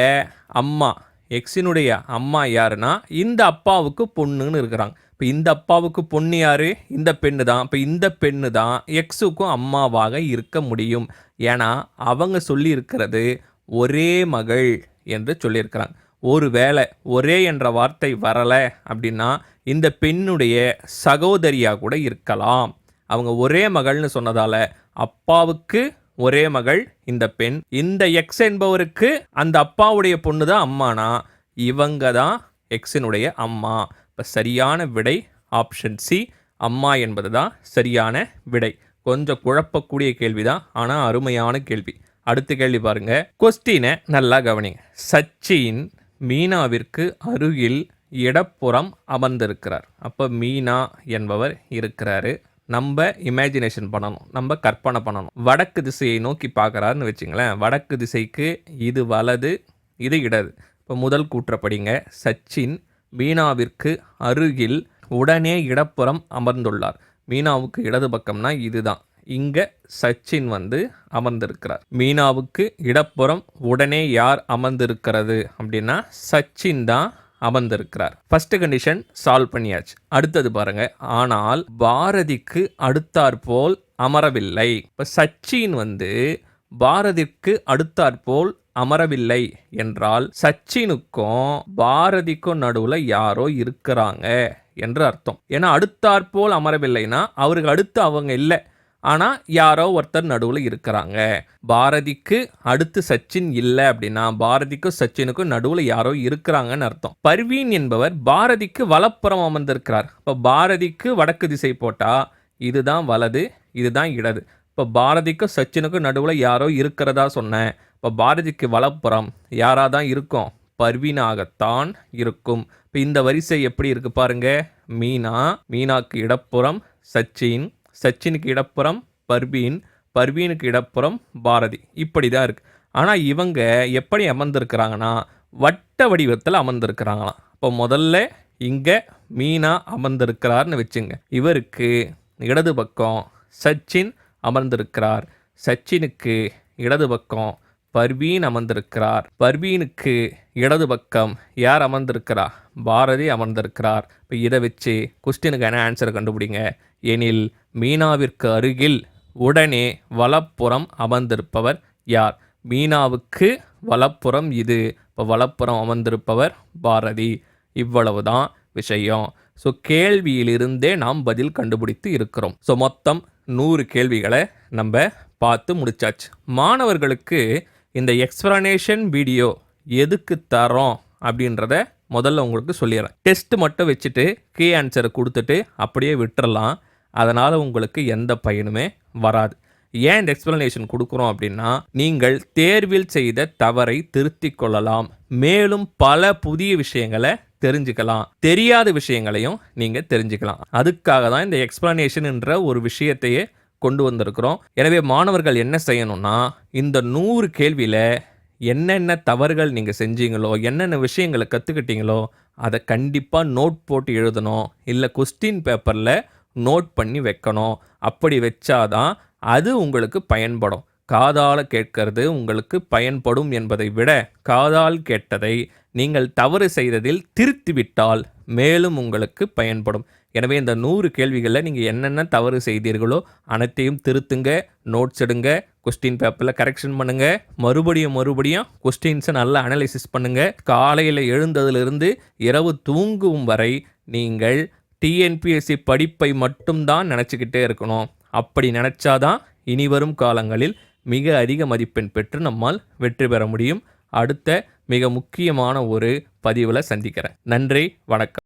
அம்மா, எக்ஸினுடைய அம்மா யாருன்னா இந்த அப்பாவுக்கு பொண்ணுன்னு இருக்கிறாங்க. இப்போ இந்த அப்பாவுக்கு பொண்ணு யார்? இந்த பெண்ணு தான். இப்போ இந்த பெண்ணு தான் எக்ஸுக்கும் அம்மாவாக இருக்க முடியும். ஏன்னா அவங்க சொல்லியிருக்கிறது ஒரே மகள் என்று சொல்லியிருக்கிறாங்க. ஒரு வேளை ஒரே என்ற வார்த்தை வரலை அப்படின்னா இந்த பெண்ணுடைய சகோதரியாக கூட இருக்கலாம். அவங்க ஒரே மகள்னு சொன்னதால் அப்பாவுக்கு ஒரே மகள் இந்த பெண். இந்த எக்ஸ் என்பவருக்கு அந்த அப்பாவுடைய பொண்ணு தான் அம்மானா இவங்க தான் எக்ஸினுடைய அம்மா. இப்போ சரியான விடை ஆப்ஷன் சி, அம்மா என்பது தான் சரியான விடை. கொஞ்சம் குழப்பக்கூடிய கேள்வி தான், ஆனால் அருமையான கேள்வி. அடுத்த கேள்வி பாருங்க. கொஸ்டினை நல்லா கவனிங்க. சச்சின் மீனாவிற்கு அருகில் இடப்புறம் அமர்ந்திருக்கிறார். அப்போ மீனா என்பவர் இருக்கிறாரு. நம்ம இமேஜினேஷன் பண்ணணும், நம்ம கற்பனை பண்ணணும். வடக்கு திசையை நோக்கி பார்க்குறாருன்னு வச்சுங்களேன். வடக்கு திசைக்கு இது வலது, இது இடது. இப்போ முதல் கூற்றப்படிங்க. சச்சின் மீனாவிற்கு அருகில் உடனே இடப்புறம் அமர்ந்துள்ளார். மீனாவுக்கு இடது பக்கம்னா இதுதான். இங்கே சச்சின் அமர்ந்திருக்கிறார். மீனாவுக்கு இடப்புறம் உடனே யார் அமர்ந்திருக்கிறது அப்படின்னா சச்சின் தான் அமர்ந்திருக்கிறார். ஃபர்ஸ்ட் கண்டிஷன் சால்வ் பண்ணியாச்சு. அடுத்தது பாருங்க. ஆனால் பாரதிக்கு அடுத்தாற்போல் அமரவில்லை. இப்போ சச்சின் பாரதிக்கு அடுத்தாற்போல் அமரவில்லை என்றால் சச்சினுக்கும் பாரதிக்கும் நடுவில் யாரோ இருக்கிறாங்க என்று அர்த்தம். ஏன்னா அடுத்தாற்போல் அமரவில்லைன்னா அவருக்கு அடுத்து அவங்க இல்லை, ஆனால் யாரோ ஒருத்தர் நடுவில் இருக்கிறாங்க. பாரதிக்கு அடுத்து சச்சின் இல்லை அப்படின்னா பாரதிக்கும் சச்சினுக்கும் நடுவில் யாரோ இருக்கிறாங்கன்னு அர்த்தம். பர்வீன் என்பவர் பாரதிக்கு வலப்புறம் அமர்ந்திருக்கிறார். இப்போ பாரதிக்கு வடக்கு திசை போட்டால் இதுதான் வலது, இதுதான் இடது. இப்போ பாரதிக்கும் சச்சினுக்கும் நடுவில் யாரோ இருக்கிறதா சொன்னேன். இப்போ பாரதிக்கு வலப்புறம் யாராக தான் இருக்கும்? பர்வீனாகத்தான் இருக்கும். இப்போ இந்த வரிசை எப்படி இருக்கு பாருங்க. மீனா, மீனாக்கு இடப்புறம் சச்சின், சச்சினுக்கு இடப்புறம் பர்வீன், பர்வீனுக்கு இடப்புறம் பாரதி. இப்படி தான் இருக்குது. ஆனால் இவங்க எப்படி அமர்ந்திருக்கிறாங்கன்னா வட்ட வடிவத்தில் அமர்ந்திருக்கிறாங்களாம். இப்போ முதல்ல இங்கே மீனா அமர்ந்திருக்கிறார்னு வச்சுங்க. இவருக்கு இடது பக்கம் சச்சின் அமர்ந்திருக்கிறார். சச்சினுக்கு இடது பக்கம் பர்வீன் அமர்ந்திருக்கிறார். பர்வீனுக்கு இடது பக்கம் யார் அமர்ந்திருக்கிறார்? பாரதி அமர்ந்திருக்கிறார். இப்போ இதை வச்சு கொஸ்டினுக்கான ஆன்சரை கண்டுபிடிங்க. எனில் மீனாவிற்கு அருகில் உடனே வலப்புறம் அமர்ந்திருப்பவர் யார்? மீனாவுக்கு வலப்புறம் இது. இப்போ வலப்புறம் அமர்ந்திருப்பவர் பாரதி. இவ்வளவுதான் விஷயம். ஸோ கேள்வியிலிருந்தே நாம் பதில் கண்டுபிடித்து இருக்கிறோம். ஸோ மொத்தம் 100 கேள்விகளை நம்ம பார்த்து முடிச்சாச்சு. மாணவர்களுக்கு இந்த எக்ஸ்பிளனேஷன் வீடியோ எதுக்கு தரோம் அப்படின்றத முதல்ல உங்களுக்கு சொல்லிடுறேன். டெஸ்ட் மட்டும் வச்சுட்டு கீ ஆன்சரை கொடுத்துட்டு அப்படியே விட்டுறலாம். அதனால் உங்களுக்கு எந்த பயனுமே வராது. ஏன் இந்த எக்ஸ்பிளனேஷன் கொடுக்குறோம் அப்படின்னா நீங்கள் தேர்வில் செய்த தவறை திருத்திக் கொள்ளலாம். மேலும் பல புதிய விஷயங்களை தெரிஞ்சுக்கலாம். தெரியாத விஷயங்களையும் நீங்கள் தெரிஞ்சுக்கலாம். அதுக்காக தான் இந்த எக்ஸ்பிளனேஷன் என்ற ஒரு விஷயத்தையே கொண்டு வந்திருக்கிறோம். எனவே மாணவர்கள் என்ன செய்யணும்னா இந்த 100 கேள்வியில் என்னென்ன தவறுகள் நீங்கள் செஞ்சீங்களோ, என்னென்ன விஷயங்களை கற்றுக்கிட்டீங்களோ அதை கண்டிப்பாக நோட் போட்டு எழுதணும். இல்லை கொஸ்டின் பேப்பரில் நோட் பண்ணி வைக்கணும். அப்படி வச்சாதான் அது உங்களுக்கு பயன்படும். காதால கேட்கிறது உங்களுக்கு பயன்படும் என்பதை விட காதால் கேட்டதை நீங்கள் தவறு செய்ததில் திருத்திவிட்டால் மேலும் உங்களுக்கு பயன்படும். எனவே இந்த 100 கேள்விகளில் நீங்கள் என்னென்ன தவறு செய்தீர்களோ அனைத்தையும் திருத்துங்க, நோட்ஸ் எடுங்க, கொஸ்டின் பேப்பரில் கரெக்ஷன் பண்ணுங்க, மறுபடியும் கொஸ்டின்ஸை நல்லா அனலைசிஸ் பண்ணுங்க. காலையில் எழுந்ததிலிருந்து இரவு தூங்கும் வரை நீங்கள் டிஎன்பிஎஸ்சி படிப்பை மட்டும்தான் நினச்சிக்கிட்டே இருக்கணும். அப்படி நினச்சாதான் இனி வரும் காலங்களில் மிக அதிக மதிப்பெண் பெற்று நம்மால் வெற்றி பெற முடியும். அடுத்த மிக முக்கியமான ஒரு பதிவில் சந்திக்கிறேன். நன்றி, வணக்கம்.